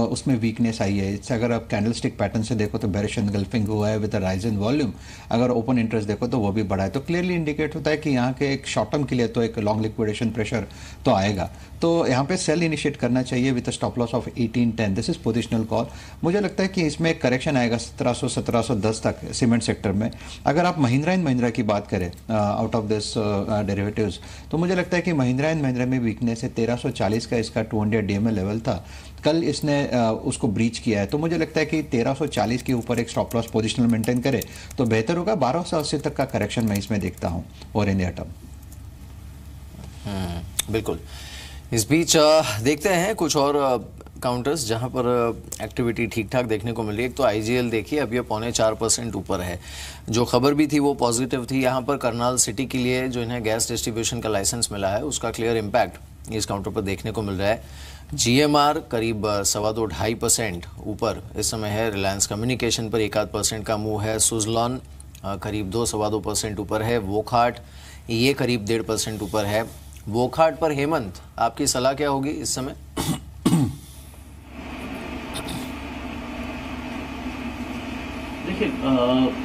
Speaker 4: उसमें वीकनेस आई है। इससे अगर आप कैंडलस्टिक पैटर्न से देखो तो बेरिश एनगल्फिंग हुआ है with a rise in volume. अगर ओपन इंटरेस्ट देखो तो वो भी बढ़ा है, तो क्लियरली इंडिकेट होता है कि यहाँ के एक शॉर्ट टर्म के लिए तो एक लॉन्ग लिक्विडेशन प्रेशर तो आएगा। तो यहाँ पे सेल इनिशिएट करना चाहिए with stop loss of 1810। This is positional call. मुझे लगता है कि इसमें एक करेक्शन आएगा 1700-1710 तक सीमेंट सेक्टर में। अगर आप महिंद्रा एंड महिंद्रा की बात करें आउट ऑफ दिस डेरिवेटिव्स, तो मुझे लगता है कि महिंद्रा एंड महिंद्रा में वीकनेस है। 1340 का इसका 200 DMA लेवल था, कल इसने उसको ब्रीच किया है। तो मुझे लगता है कि 1340 के ऊपर एक स्टॉप लॉस पोजिशनल मेंटेन करे तो बेहतर होगा। 1280 तक का करेक्शन मैं इसमें देखता हूँ और इन टर्म।
Speaker 1: बिल्कुल। इस बीच देखते हैं कुछ और काउंटर्स जहां पर एक्टिविटी ठीक ठाक देखने को मिली। एक तो IGL देखिए, अब ये 0.4% ऊपर है। जो खबर भी थी वो पॉजिटिव थी। यहाँ पर करनाल सिटी के लिए जो इन्हें गैस डिस्ट्रीब्यूशन का लाइसेंस मिला है, उसका क्लियर इम्पैक्ट इस काउंटर पर देखने को मिल रहा है। GMR करीब 2.25% ऊपर इस समय है। रिलायंस कम्युनिकेशन पर 1-8% का मूव है। सुजलॉन करीब 2-2.25% ऊपर है। वोकहार्ट ये करीब 1.5% ऊपर है। वोकहार्ट पर हेमंत, आपकी सलाह क्या होगी इस समय?
Speaker 3: देखिए,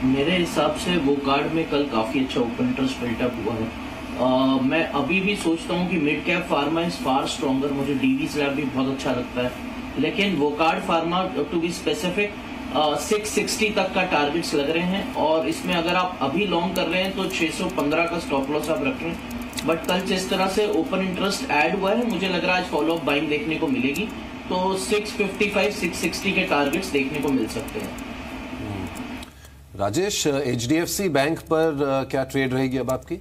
Speaker 3: मेरे हिसाब से वोकहार्ट में कल काफी अच्छा ओपन इंटरेस्ट बिल्टअप हुआ है। मैं अभी भी सोचता हूँ कि mid cap pharma is far stronger. मुझे DV स्लैब भी बहुत अच्छा लगता है, लेकिन Wockhardt pharma to be specific 660 तक का टारगेट्स लग रहे हैं, और इसमें अगर आप अभी लॉन्ग कर रहे हैं तो 615 का स्टॉप लॉस आप रखें। बट कल जिस तरह से ओपन इंटरेस्ट ऐड हुआ है, मुझे लग रहा है आज फॉलो अप बाइंग देखने को मिलेगी। तो 655-660 के टारगेट्स देखने को मिल सकते हैं।
Speaker 2: राजेश, HDFC बैंक पर क्या ट्रेड रहेगी अब आपकी?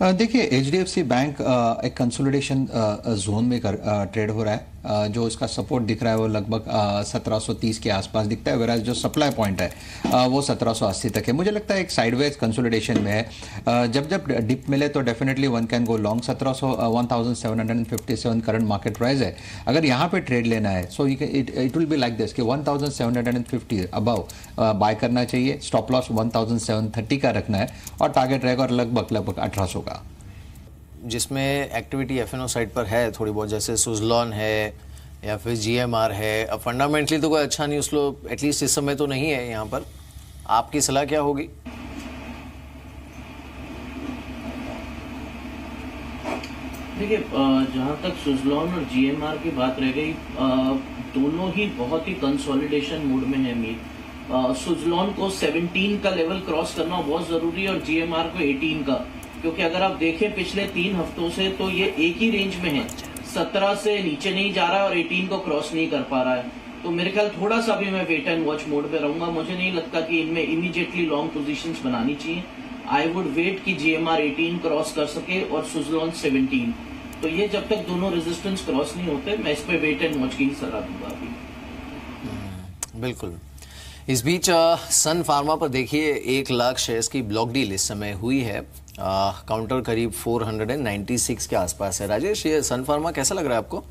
Speaker 4: देखिए HDFC बैंक एक कंसोलिडेशन जोन में ट्रेड हो रहा है। जो इसका सपोर्ट दिख रहा है वो लगभग 1730 के आसपास दिखता है, वेराज जो सप्लाई पॉइंट है वो 1780 तक है। मुझे लगता है एक साइडवेज कंसोलिडेशन में है। जब जब डिप मिले तो definitely one can go long. 1757 current market price है। अगर यहाँ पे ट्रेड लेना है so it will be like this कि 1750 अबव बाय करना चाहिए। स्टॉप लॉस 1730 का रखना है और टारगेट रहेगा लगभग 1800 का,
Speaker 1: जिसमें एक्टिविटी एफएनओ साइड पर है थोड़ी बहुत, जैसे सुजलॉन है या फिर GMR है। अब फंडामेंटली तो कोई अच्छा न्यूज़ फ्लो एटलीस्ट इस समय तो नहीं है यहाँ पर। आपकी सलाह क्या होगी?
Speaker 3: देखिए, जहाँ तक सुजलॉन और GMR की बात रह गई, दोनों ही बहुत ही कंसोलिडेशन मूड में है मीर। सुजलॉन को 17 का लेवल क्रॉस करना बहुत जरूरी है और GMR को 18 का, क्योंकि अगर आप देखें पिछले 3 हफ्तों से तो ये एक ही रेंज में है। 17 से नीचे नहीं जा रहा है और 18 को क्रॉस नहीं कर पा रहा है। तो मेरे ख्याल थोड़ा सा भी मैं वेट एंड वॉच मोड पे रहूंगा। मुझे नहीं लगता कि इनमें इमीडिएटली लॉन्ग पोजीशंस बनानी चाहिए। आई वुड वेट कि GMR 18 क्रॉस कर सके और सुजलॉन 17। तो ये जब तक दोनों रेजिस्टेंस क्रॉस नहीं होते, मैं इस पे वेट एंड वॉच की ही सलाह दूंगा अभी।
Speaker 1: बिल्कुल। इस बीच सन फार्मा पर देखिए 1 लाख शेयर्स की ब्लॉक डील इस समय हुई है। काउंटर करीब 496 के आसपास है। राजेश, ये सन फार्मा कैसा लग रहा है आपको?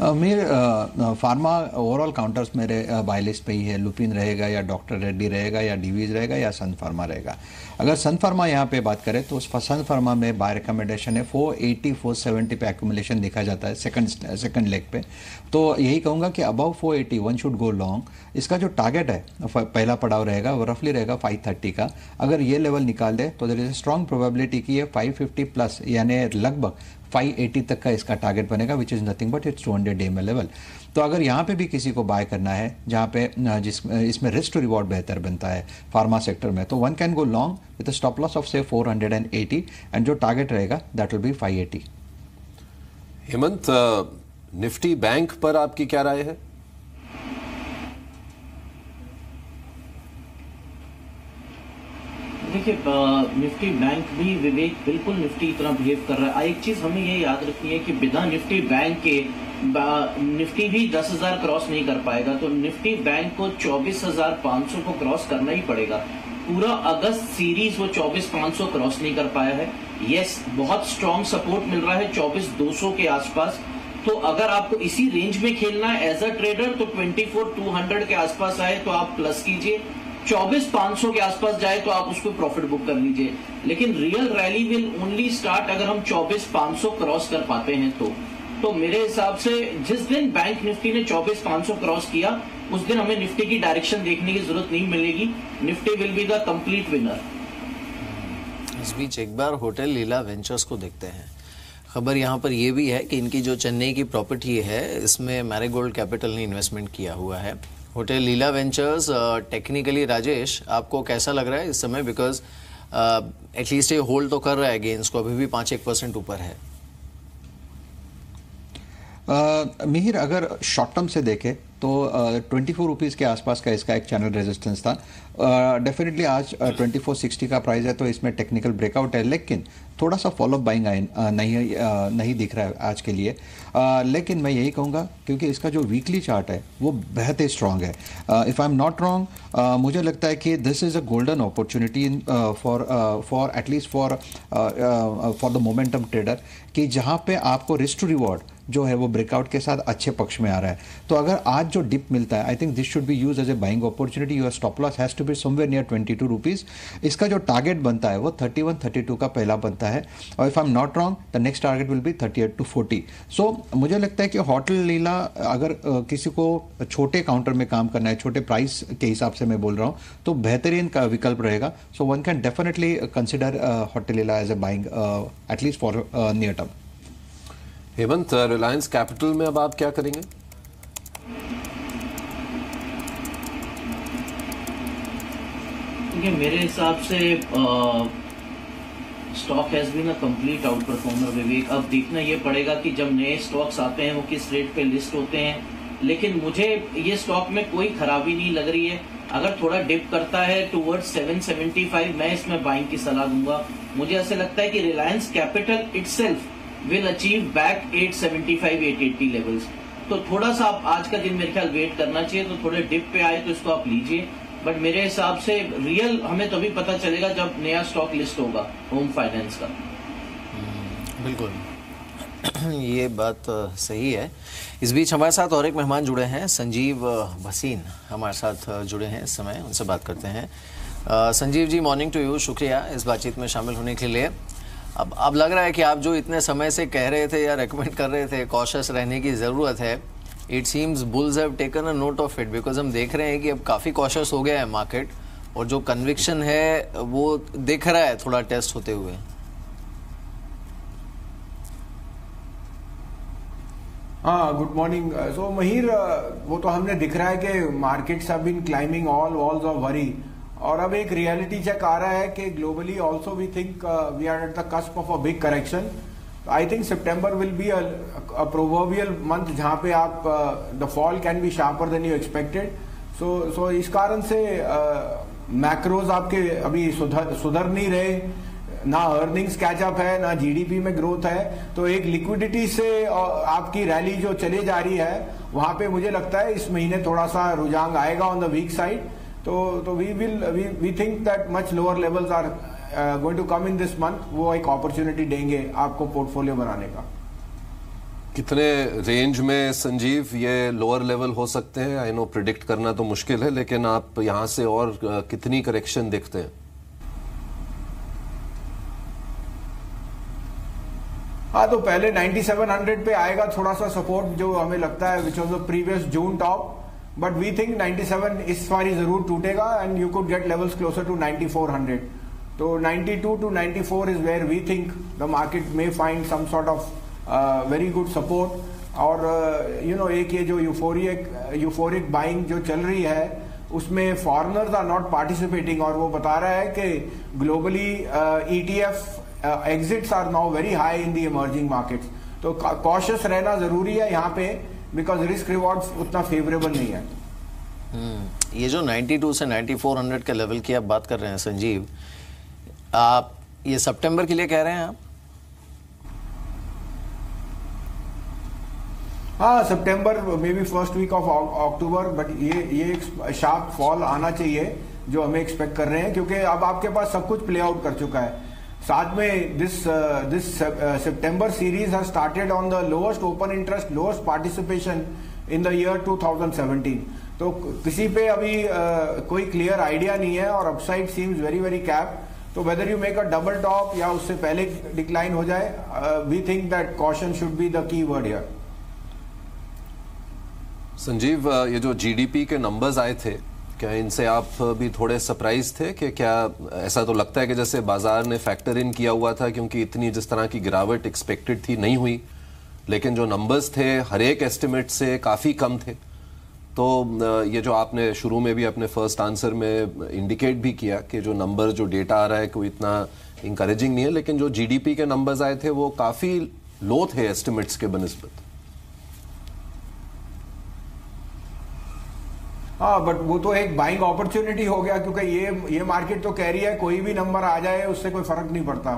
Speaker 4: मेरे फार्मा ओवरऑल काउंटर्स मेरे बाय लिस्ट पे ही है। लुपिन रहेगा या डॉक्टर रेड्डी रहेगा या डीवीज रहेगा या सन फार्मा रहेगा। अगर सन फार्मा यहाँ पे बात करें तो सन फार्मा में बाय रिकमेंडेशन है 480 470 पे एक्यूमुलेशन देखा जाता है सेकंड लेग पे। तो यही कहूँगा कि above 480 one should go long. इसका जो टारगेट है पहला पड़ाव रहेगा वो रफली रहेगा 530 का। अगर ये लेवल निकाल दे तो there is a strong probability कि ये 550 प्लस यानी लगभग 580 तक का इसका टारगेट बनेगा, which is nothing but it's 200 day में लेवल। तो अगर यहाँ पे भी किसी को बाय करना है जहाँ पे इसमें रिस्क टू रिवॉर्ड बेहतर बनता है फार्मा सेक्टर में, तो one can go long with a stop loss of से 480 एंड जो टारगेट रहेगा that will be 580।
Speaker 2: Hemant, Nifty bank पर आपकी क्या राय है?
Speaker 3: देखिए, निफ्टी बैंक भी विवेक बिल्कुल निफ्टी की तरह बिहेव कर रहा है। एक चीज हमें ये याद रखनी है कि बिना निफ्टी बैंक के निफ्टी भी 10,000 क्रॉस नहीं कर पाएगा। तो निफ्टी बैंक को 24,500 को क्रॉस करना ही पड़ेगा। पूरा अगस्त सीरीज वो 24,500 क्रॉस नहीं कर पाया है। यस, बहुत स्ट्रॉन्ग सपोर्ट मिल रहा है 24,200 के आसपास। तो अगर आपको इसी रेंज में खेलना है एज अ ट्रेडर तो 24,200 के आसपास आए तो आप प्लस कीजिए। 24,500 के आसपास जाए तो आप उसको प्रॉफिट बुक कर लीजिए। लेकिन real rally will only start अगर हम 24,500 क्रॉस कर पाते हैं तो मेरे हिसाब से जिस दिन बैंक निफ्टी ने 24,500 क्रॉस किया उस दिन हमें निफ्टी की डायरेक्शन देखने की जरूरत नहीं मिलेगी। Nifty will be the complete winner.
Speaker 1: इस बीच एक बार होटल लीला वेंचर्स को देखते हैं। खबर यहाँ पर यह भी है कि इनकी जो चेन्नई की प्रॉपर्टी है इसमें मैरीगोल्ड कैपिटल ने इन्वेस्टमेंट किया हुआ है। होटल लीला वेंचर्स टेक्निकली राजेश आपको कैसा लग रहा है इस समय? बिकॉज एटलीस्ट ये होल्ड तो कर रहा है गेन्स को, अभी भी 5-1% ऊपर है।
Speaker 4: मिहिर, अगर शॉर्ट टर्म से देखें तो 24 रुपीज़ के आसपास का इसका एक चैनल रेजिस्टेंस था। डेफिनेटली आज 2460 का प्राइस है तो इसमें टेक्निकल ब्रेकआउट है, लेकिन थोड़ा सा फॉलोअप बाइंग नहीं दिख रहा है आज के लिए। लेकिन मैं यही कहूँगा क्योंकि इसका जो वीकली चार्ट है वो बेहद ही स्ट्रॉन्ग है। If I am not wrong, मुझे लगता है कि this is a golden opportunity for at least for the momentum trader, कि जहाँ पे आपको रिस्क टू रिवॉर्ड जो है वो ब्रेकआउट के साथ अच्छे पक्ष में आ रहा है। तो अगर आज जो डिप मिलता है, I think this should be use as a buying opportunity. Your stop loss has to be somewhere near 22 rupees. इसका जो टारगेट बनता है वो 31-32 का पहला बनता है, और if I am not wrong the next target will be 38 to 40। सो मुझे लगता है कि होटल लीला अगर किसी को छोटे काउंटर में काम करना है, छोटे प्राइस के हिसाब से मैं बोल रहा हूँ, तो बेहतरीन का विकल्प रहेगा। So one can definitely consider hotel Leela as a buying at least for near term.
Speaker 2: Hemant, Reliance Capital में अब आप क्या करेंगे?
Speaker 3: देखिए, मेरे हिसाब से stock has been a complete outperformer Vivek. अब देखना ये पड़ेगा कि जब नए स्टॉक्स आते हैं वो किस रेट पे लिस्ट होते हैं। लेकिन मुझे ये स्टॉक में कोई खराबी नहीं लग रही है। अगर थोड़ा डिप करता है टुवर्ड्स 775 मैं इसमें बाइंग की सलाह दूंगा। मुझे ऐसे लगता है कि Reliance capital itself will achieve back 875 880 levels. तो थोड़ा सा आप आज का दिन मेरे ख्याल वेट करना चाहिए, तो थोड़े डिप पे आए तो इसको आप लीजिए, बट मेरे हिसाब से रियल हमें तभी पता चलेगा जब नया स्टॉक लिस्ट होगा होम फाइनेंस का।
Speaker 1: बिल्कुल ये बात सही है। इस बीच हमारे साथ और एक मेहमान जुड़े हैं, संजीव भसीन हमारे साथ जुड़े हैं इस समय, उनसे बात करते हैं। Sanjeev ji, morning to you, शुक्रिया इस बातचीत में शामिल होने के लिए। अब लग रहा है कि आप जो इतने समय से कह रहे थे या रेकमेंड कर रहे थे कॉशियस रहने की ज़रूरत है, it seems bulls have taken a note of it, because हम देख रहे हैं कि अब काफ़ी कॉशियस हो गया है मार्केट और जो कन्विक्शन है वो दिख रहा है थोड़ा टेस्ट होते हुए।
Speaker 8: हाँ, गुड मॉर्निंग। सो महिर, वो तो हमने दिख रहा है कि markets have been climbing all walls of worry, और अब एक रियलिटी चेक आ रहा है कि globally also we think we are at the cusp of a big correction. I think September will be a proverbial month जहां पे आप the fall can be sharper than you expected. So इस कारण से मैक्रोज आपके अभी सुधर नहीं रहे, ना अर्निंग्स कैचअप है, ना जीडीपी में ग्रोथ है, तो एक लिक्विडिटी से आपकी रैली जो चली जा रही है वहां पे मुझे लगता है इस महीने थोड़ा सा रुझान आएगा ऑन द वीक साइड। तो we think that much lower levels are going to come in this month, वो एक अपॉर्चुनिटी देंगे आपको पोर्टफोलियो बनाने का।
Speaker 2: कितने रेंज में संजीव ये लोअर लेवल हो सकते हैं? आई नो प्रिडिक्ट करना तो मुश्किल है, लेकिन आप यहां से और कितनी करेक्शन देखते हैं?
Speaker 8: हाँ, तो पहले 9700 पे आएगा थोड़ा सा सपोर्ट जो हमें लगता है, which was the previous June top, but we think 97 इस बारी जरूर टूटेगा and you could get levels closer to 9400। तो 92 to 94 is where we think the market may find some sort of very good support. और you know एक ये जो euphoric buying जो चल रही है उसमें फॉरेनर्स आर नॉट पार्टिसिपेटिंग, और वो बता रहा है कि globally ETF exits are now very high in the emerging markets, तो cautious रहना जरूरी है यहाँ पे, because risk rewards उतना favorable नहीं है।
Speaker 1: ये जो 92 से 9400 के लेवल की आप बात कर रहे हैं संजीव, आप ये सितंबर के लिए कह रहे हैं आप?
Speaker 8: हाँ, September may be first week of October, but ये एक शार्प फॉल आना चाहिए जो हमें एक्सपेक्ट कर रहे हैं, क्योंकि अब आपके पास सब कुछ प्ले आउट कर चुका है। साथ में this September series has started on the lowest open interest, lowest participation in the year 2017। तो किसी पे अभी कोई क्लियर आइडिया नहीं है और upside seems very very cap. तो whether you make a double top या उससे पहले डिक्लाइन हो जाए, we think that caution should be the key word here.
Speaker 2: Sanjeev, ये जो जीडीपी के नंबर्स आए थे, क्या इनसे आप भी थोड़े सरप्राइज थे? कि क्या ऐसा तो लगता है कि जैसे बाजार ने फैक्टर इन किया हुआ था, क्योंकि इतनी जिस तरह की गिरावट एक्सपेक्टेड थी नहीं हुई, लेकिन जो नंबर्स थे हर एक एस्टिमेट से काफ़ी कम थे। तो ये जो आपने शुरू में भी अपने फर्स्ट आंसर में इंडिकेट भी किया कि जो नंबर, जो डेटा आ रहा है कोई इतना इंकरेजिंग नहीं है, लेकिन जो जीडीपी के नंबर्स आए थे वो काफ़ी लो थे एस्टिमेट्स के बनिस्बत।
Speaker 8: हाँ, बट वो तो एक बाइंग अपॉर्चुनिटी हो गया, क्योंकि ये मार्केट तो कह रही है कोई भी नंबर आ जाए उससे कोई फर्क नहीं पड़ता।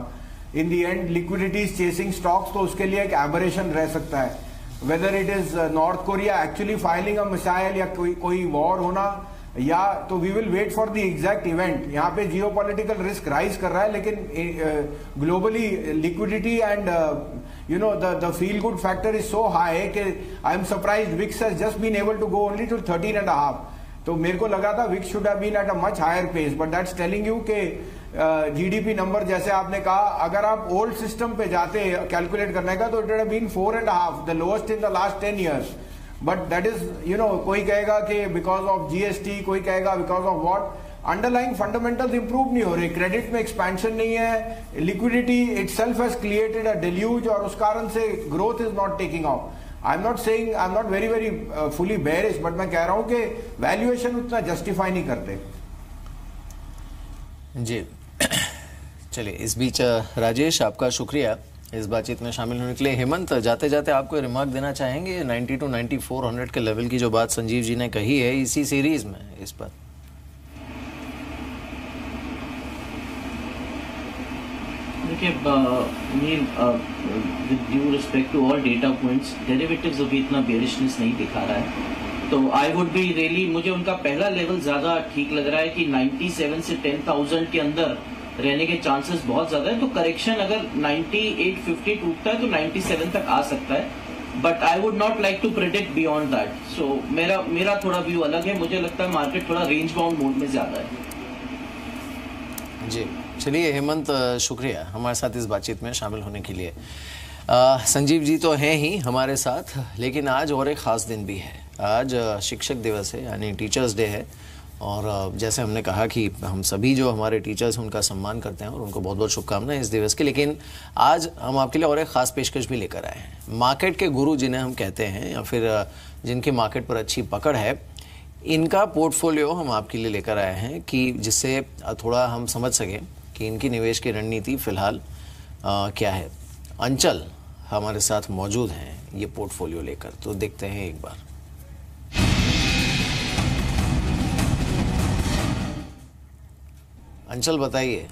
Speaker 8: In the end liquidity is chasing stocks, तो उसके लिए एक एबरेशन रह सकता है। Whether it is North Korea actually filing a missile या कोई वॉर होना, या तो we will wait for the exact event. यहाँ पे जियोपॉलिटिकल रिस्क राइज कर रहा है, लेकिन globally liquidity and you know the feel good factor is so high कि I am surprised VIX has just been able to go only to 13.5। तो मेरे को लगा था VIX should have been at a much higher pace, but that's telling you के GDP number जैसे आपने कहा, अगर आप ओल्ड सिस्टम पे जाते कैलकुलेट करने का, तो it have been 4.5, the lowest in the last 10 years। But that is you know, कोई कहेगा कि बिकॉज ऑफ जीएसटी, कोई कहेगा because of what, underlying fundamentals improve नहीं हो रहे, क्रेडिट में एक्सपेंशन नहीं है, liquidity itself has created a deluge, और उस कारण से growth is not taking off. I am not very fully bearish, but मैं कह रहा हूं कि वैल्यूएशन उतना जस्टिफाई नहीं करते।
Speaker 1: जी चलिए, इस बीच राजेश, आपका शुक्रिया इस बातचीत में शामिल होने के लिए। हेमंत, जाते जाते आपको रिमार्क देना चाहेंगे 90 to 9400 के लेवल की जो बात संजीव जी ने कही है इसी सीरीज में, इस पर?
Speaker 3: देखिए with due respect to all data points, derivatives अभी इतना बेरिशनेस नहीं दिखा रहा है, तो आई वुड बी रियली, मुझे उनका पहला लेवल ज्यादा ठीक लग रहा है कि 97 से 10,000 के अंदर रहने के चांसेस बहुत ज्यादा है। तो करेक्शन अगर 9850 टूटता है तो 97 तक आ सकता है, but I would not like to predict beyond that. So मेरा थोड़ा व्यू अलग है, मुझे लगता है मार्केट थोड़ा रेंज बाउंड मोड में ज्यादा है।
Speaker 1: जी चलिए हेमंत, शुक्रिया हमारे साथ इस बातचीत में शामिल होने के लिए। संजीव जी तो हैं ही हमारे साथ, लेकिन आज और एक ख़ास दिन भी है। आज शिक्षक दिवस है, यानी टीचर्स डे है, और जैसे हमने कहा कि हम सभी जो हमारे टीचर्स हैं उनका सम्मान करते हैं और उनको बहुत बहुत शुभकामनाएं इस दिवस की। लेकिन आज हम आपके लिए और एक ख़ास पेशकश भी लेकर आए हैं। मार्केट के गुरु जिन्हें हम कहते हैं, या फिर जिनकी मार्केट पर अच्छी पकड़ है, इनका पोर्टफोलियो हम आपके लिए लेकर आए हैं कि जिससे थोड़ा हम समझ सकें कि इनकी निवेश की रणनीति फिलहाल क्या है। अंचल हमारे साथ मौजूद हैं ये पोर्टफोलियो लेकर, तो देखते हैं एक बार। अंचल बताइए।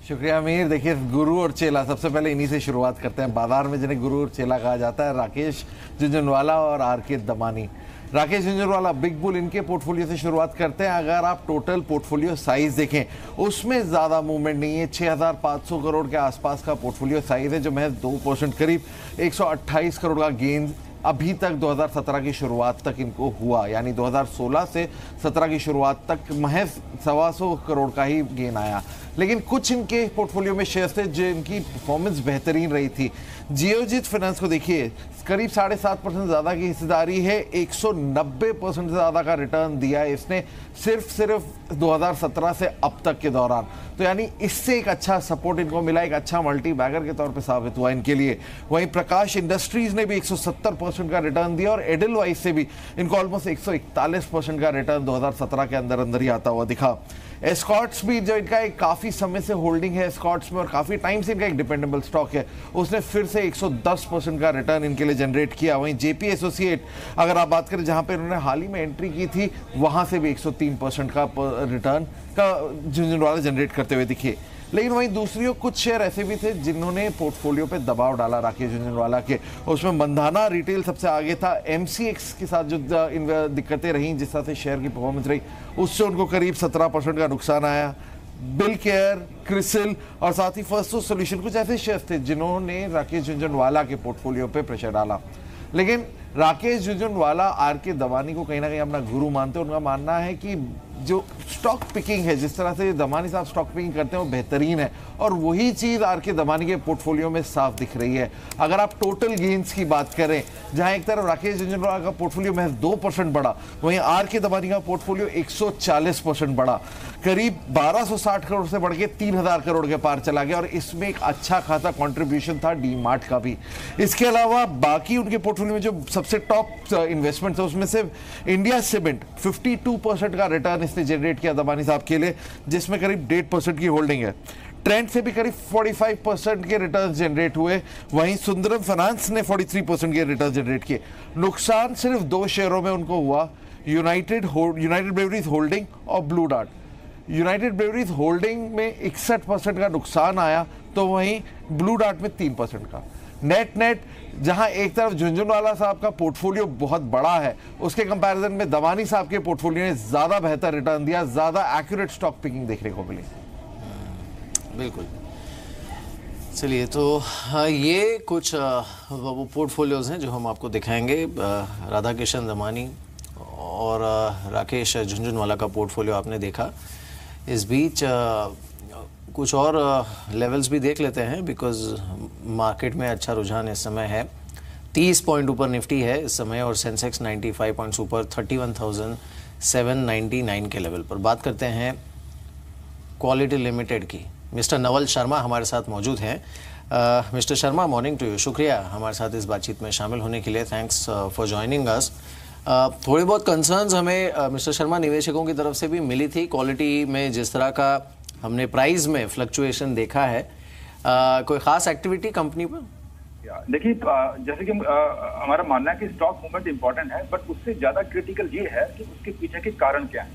Speaker 9: शुक्रिया अमीर। देखिए, गुरु और चेला, सबसे पहले इन्हीं से शुरुआत करते हैं। बाजार में जिन्हें गुरु और चेला कहा जाता है, राकेश झुंझुनवाला और आर.के. दमानी। राकेश झुंझुनवाला, बिग बुल, इनके पोर्टफोलियो से शुरुआत करते हैं। अगर आप टोटल पोर्टफोलियो साइज देखें, उसमें ज़्यादा मूवमेंट नहीं है। 6,500 करोड़ के आसपास का पोर्टफोलियो साइज है, जो महज 2% करीब 128 करोड़ का गेन अभी तक 2017 की शुरुआत तक इनको हुआ। यानी 2016 से 17 की शुरुआत तक महज 125 करोड़ का ही गेन आया। लेकिन कुछ इनके पोर्टफोलियो में शेयर्स थे जिनकी परफॉर्मेंस बेहतरीन रही थी। जियोजीत फाइनेंस को देखिए, करीब 7.5% ज़्यादा की हिस्सेदारी है, 190% से ज़्यादा का रिटर्न दिया है इसने सिर्फ 2017 से अब तक के दौरान। तो यानी इससे एक अच्छा सपोर्ट इनको मिला, एक अच्छा मल्टी बैगर के तौर पे साबित हुआ इनके लिए। वहीं प्रकाश इंडस्ट्रीज ने भी 170% का रिटर्न दिया, और एडलवाइज से भी इनको ऑलमोस्ट 141% का रिटर्न 2017 के अंदर ही आता हुआ दिखा। एस्कॉर्ट्स भी, जो इनका एक काफ़ी समय से होल्डिंग है एस्कॉर्ट्स में और काफ़ी टाइम से इनका एक डिपेंडेबल स्टॉक है, उसने फिर से 110% का रिटर्न इनके लिए जनरेट किया। वहीं जेपी एसोसिएट, अगर आप बात करें जहां पे इन्होंने हाल ही में एंट्री की थी, वहां से भी 103% का रिटर्न का झुंझुनवाला जनरेट करते हुए दिखे। लेकिन वहीं दूसरी ओर कुछ शेयर ऐसे भी थे जिन्होंने पोर्टफोलियो पे दबाव डाला राकेश झुंझुनवाला के। उसमें मंधाना रिटेल सबसे आगे था। एमसीएक्स के साथ जो दिक्कतें रहीं, जिस तरह से शेयर की परफॉर्मेंस रही, उससे उनको करीब 17% का नुकसान आया। बिल केयर, क्रिसिल और साथ ही फर्स्ट सोल्यूशन, कुछ ऐसे शेयर्स थे जिन्होंने राकेश झुंझुनवाला के पोर्टफोलियो पे प्रेशर डाला। लेकिन राकेश झुंझुनवाला आर.के. दमानी को कहीं ना कहीं अपना गुरु मानते हैं। उनका मानना है कि जो स्टॉक पिकिंग है, जिस तरह से दमानी साहब स्टॉक पिकिंग करते हैं, वो बेहतरीन है, और वही चीज़ आर.के. दमानी के पोर्टफोलियो में साफ दिख रही है। अगर आप टोटल गेन्स की बात करें, जहां एक तरफ राकेश झुंझुनवाला का पोर्टफोलियो महज 2% बढ़ा, वहीं आर.के. दमानी का पोर्टफोलियो 140% बढ़ा, करीब 1260 करोड़ से बढ़ के 3000 करोड़ के पार चला गया, और इसमें एक अच्छा खासा कॉन्ट्रीब्यूशन था डी-मार्ट का भी। इसके अलावा बाकी उनके पोर्टफोलियो में जो सबसे टॉप इन्वेस्टमेंट है, उसमें से इंडिया सीमेंट 52% का रिटर्न इसने जनरेट किया दमानी साहब के लिए, जिसमें करीब 1.5% की होल्डिंग है। ट्रेंड से भी करीब 45% के रिटर्न जनरेट हुए। वहीं सुंदरम फाइनेंस ने 43% के रिटर्न जनरेट किए। नुकसान सिर्फ 2 शेयरों में उनको हुआ, यूनाइटेड ब्रेवरीज होल्डिंग और blue dart. United breweries holding में 61% का नुकसान आया, तो वहीं ब्लू डार्ट में 3% का। नेट जहां एक तरफ झुंझुनवाला साहब का पोर्टफोलियो बहुत बड़ा है, उसके कंपैरिजन में दमानी साहब के पोर्टफोलियो ने ज्यादा बेहतर रिटर्न दिया, ज्यादा एक्यूरेट स्टॉक पिकिंग देखने को मिली।
Speaker 1: बिल्कुल। चलिए, तो ये कुछ वो पोर्टफोलियोज हैं जो हम आपको दिखाएंगे। राधा किशन दमानी और राकेश झुंझुनवाला का पोर्टफोलियो आपने देखा। इस बीच कुछ और लेवल्स भी देख लेते हैं, बिकॉज मार्केट में अच्छा रुझान इस समय है। 30 पॉइंट ऊपर निफ्टी है इस समय, और सेंसेक्स 95 पॉइंट्स ऊपर 31,799 के लेवल पर। बात करते हैं क्वालिटी लिमिटेड की। मिस्टर नवल शर्मा हमारे साथ मौजूद हैं। Mister Sharma, morning to you. शुक्रिया हमारे साथ इस बातचीत में शामिल होने के लिए। Thanks for joining us. थोड़ी बहुत कंसर्न्स हमें मिस्टर शर्मा निवेशकों की तरफ से भी मिली थी। क्वालिटी में जिस तरह का हमने प्राइस में फ्लक्चुएशन देखा है, कोई खास एक्टिविटी कंपनी पर?
Speaker 10: देखिए, जैसे कि हमारा मानना है कि स्टॉक मूवमेंट इंपॉर्टेंट है, बट उससे ज्यादा क्रिटिकल ये है कि उसके पीछे के कारण क्या है।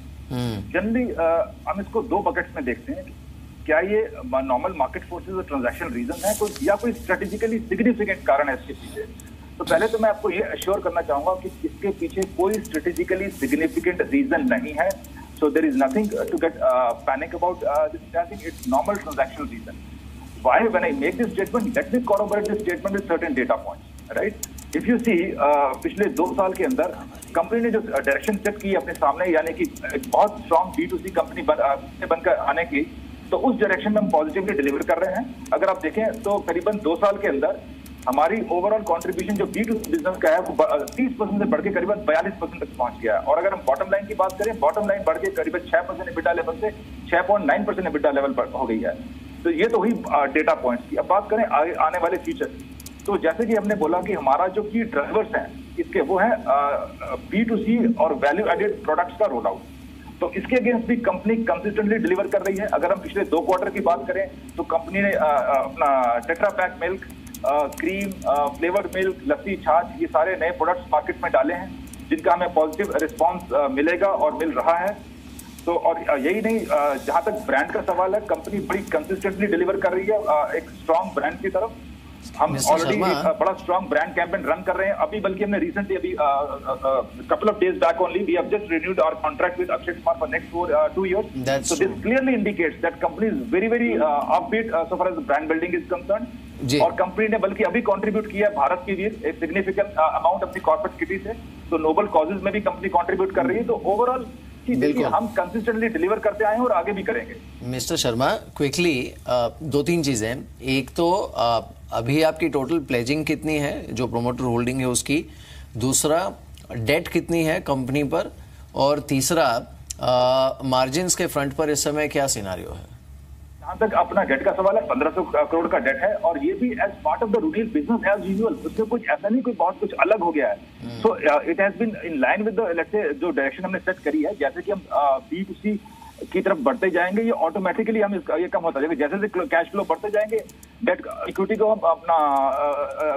Speaker 10: जनरली हम इसको 2 बकेट्स में देखते हैं क्या ये नॉर्मल मार्केट फोर्सेस और ट्रांजैक्शन रीजन है या कोई स्ट्रेटेजिकली सिग्निफिकेंट कारण है इसके पीछे? तो पहले तो मैं आपको ये अश्योर करना चाहूंगा कि इसके पीछे कोई स्ट्रेटेजिकली सिग्निफिकेंट रीजन नहीं है. So there is nothing to get panic about this. I think it's normal transactional reason. Why, when I make this statement, let me corroborate this statement with certain data points, right? If you see, पिछले 2 साल के अंदर company ने जो direction set की अपने सामने, यानी कि एक बहुत स्ट्रॉन्ग B2C कंपनी बनकर आने की, तो उस डायरेक्शन में हम पॉजिटिवली डिलीवर कर रहे हैं. अगर आप देखें तो करीबन 2 साल के अंदर हमारी ओवरऑल कंट्रीब्यूशन जो B2C बिजनेस का है वो 30% से बढ़ के करीबन 42% तक पहुंच गया है. और अगर हम बॉटम लाइन की बात करें, बॉटम लाइन बढ़ के करीबन 6% EBITDA लेवल से 6.9% EBITDA लेवल पर हो गई है. तो ये तो हुई डेटा पॉइंट्स की. अब बात करें आने वाले फ्यूचर, तो जैसे कि हमने बोला कि हमारा जो की ड्राइवर्स हैं इसके वो है B2C और वैल्यू एडेड प्रोडक्ट्स का रोल आउट. तो इसके अगेंस्ट भी कंपनी कंसिस्टेंटली डिलीवर कर रही है. अगर हम पिछले 2 क्वार्टर की बात करें तो कंपनी ने अपना Tetra Pak milk, cream, flavoured milk, lassi, छाछ, ये सारे नए प्रोडक्ट्स मार्केट में डाले हैं जिनका हमें पॉजिटिव रिस्पांस मिलेगा और मिल रहा है. तो और यही नहीं, जहां तक ब्रांड का सवाल है, कंपनी बड़ी कंसिस्टेंटली डिलीवर कर रही है एक स्ट्रॉन्ग ब्रांड की तरफ. हम ऑलरेडी बड़ा स्ट्रॉन्ग ब्रांड कैंपेन रन कर रहे हैं. अभी बल्कि हमने रिसेंटली अभी couple of days back only we have just renewed our contract with Akshay Kumar for next 2 years. So this clearly indicates that company is very upbeat so far as the brand building is concerned. और company ने बल्कि अभी contribute किया भारत की वीर एक significant amount अपनी corporate kitty से. तो नोबल कॉजेज में भी कंपनी कंट्रीब्यूट कर रही है. तो ओवरऑल हम कंसिस्टेंटली डिलीवर करते आए हैं और आगे भी करेंगे.
Speaker 1: मिस्टर शर्मा, क्विकली 2-3 चीजें. एक तो अभी आपकी टोटल प्लेजिंग कितनी है जो प्रोमोटर होल्डिंग है उसकी, दूसरा डेट कितनी है कंपनी पर, और तीसरा मार्जिन्स के फ्रंट पर इस समय क्या सिनारियो है?
Speaker 10: जहां तक अपना डेट का सवाल है, 1500 करोड़ का डेट है और ये भी as part of the routine business as usual. उसमें कुछ ऐसा नहीं कोई बहुत कुछ अलग हो गया है. So it has been in line with the lets से जो डायरेक्शन हमने सेट करी है. जैसे कि हम B2C की तरफ बढ़ते जाएंगे, ये ऑटोमेटिकली हम ये कम होता जाएगा. जैसे जैसे कैश फ्लो बढ़ते जाएंगे, डेट इक्विटी को हम अपना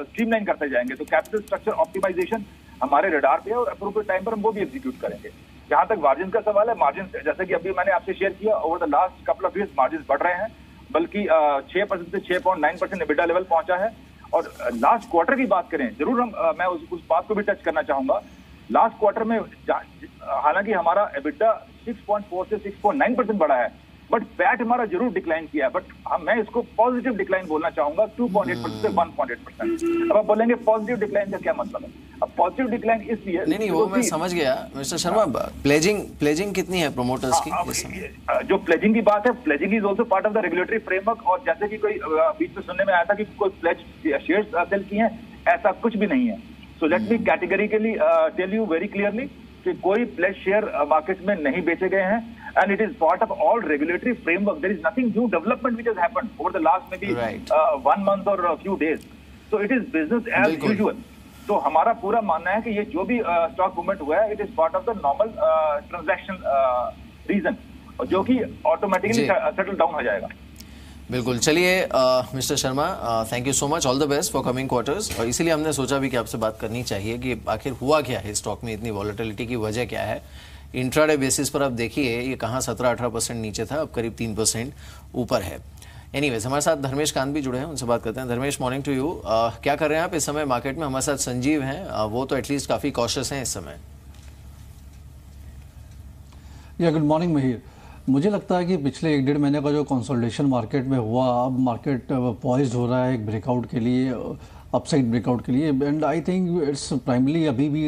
Speaker 10: स्ट्रीमलाइन करते जाएंगे. तो कैपिटल स्ट्रक्चर ऑप्टिमाइजेशन हमारे रडार पे है और अप्रोप्रिएट टाइम पर हम वो भी एग्जीक्यूट करेंगे. जहां तक मार्जिन का सवाल है, मार्जिन जैसे कि अभी मैंने आपसे शेयर किया, over the last couple of years margin बढ़ रहे हैं, बल्कि 6% से 6.9% EBITDA लेवल पहुंचा है. और लास्ट क्वार्टर की बात करें, जरूर मैं उस बात को भी टच करना चाहूंगा. लास्ट क्वार्टर में हालांकि हमारा EBITDA 6.4 से 6.9% बढ़ा है, बट पैट हमारा जरूर डिक्लाइन किया है. बट मैं इसको पॉजिटिव डिक्लाइन बोलना चाहूंगा, 2.8% से 1.8%. अब आप बोलेंगे पॉजिटिव डिक्लाइन का क्या मतलब है? अब पॉजिटिव डिक्लाइन इसलिए
Speaker 1: नहीं वो मैं समझ गया मिस्टर शर्मा. प्लेजिंग कितनी है प्रोमोटर्स की इस समय?
Speaker 10: जो प्लेजिंग की बात है, pledging is also part of the regulatory framework. और जैसे कि कोई बीच में सुनने में आया था कि कोई प्लेज शेयर्स सेल किए हैं, ऐसा कुछ भी नहीं है. So let me categorically tell you very clearly कि कोई प्लेज शेयर मार्केट में नहीं बेचे गए हैं. And it is part of all regulatory framework. There is nothing new development which has happened over the last maybe 1 month or a few days. So it is business as usual. तो हमारा पूरा मानना है कि ये जो भी stock movement हुआ है, it is part of the normal transaction reason, जो कि ऑटोमेटिकली सेटल डाउन हो जाएगा.
Speaker 1: बिल्कुल. चलिए mister Sharma, thank you so much, all the best for coming quarters. और इसीलिए हमने सोचा भी कि आपसे बात करनी चाहिए कि आखिर हुआ क्या है स्टॉक में, इतनी वॉलेटिलिटी की वजह क्या है. इंट्राडे बेसिस पर आप देखिए ये कहाँ 17-18% नीचे था, अब करीब 3% ऊपर है. एनीवेज, हमारे साथ धर्मेश कांत भी जुड़े हैं, उनसे बात करते हैं. Dharmesh, morning to you. क्या कर रहे हैं आप इस समय मार्केट में? हमारे साथ संजीव हैं, वो तो एटलीस्ट काफ़ी कॉशियस हैं इस समय.
Speaker 11: या गुड मॉर्निंग महिर. मुझे लगता है कि पिछले 1-1.5 महीने का जो कंसोलिडेशन मार्केट में हुआ, अब मार्केट पॉइज्ड हो रहा है एक ब्रेकआउट के लिए, अपसाइड ब्रेकआउट के लिए. And I think it's primarily अभी भी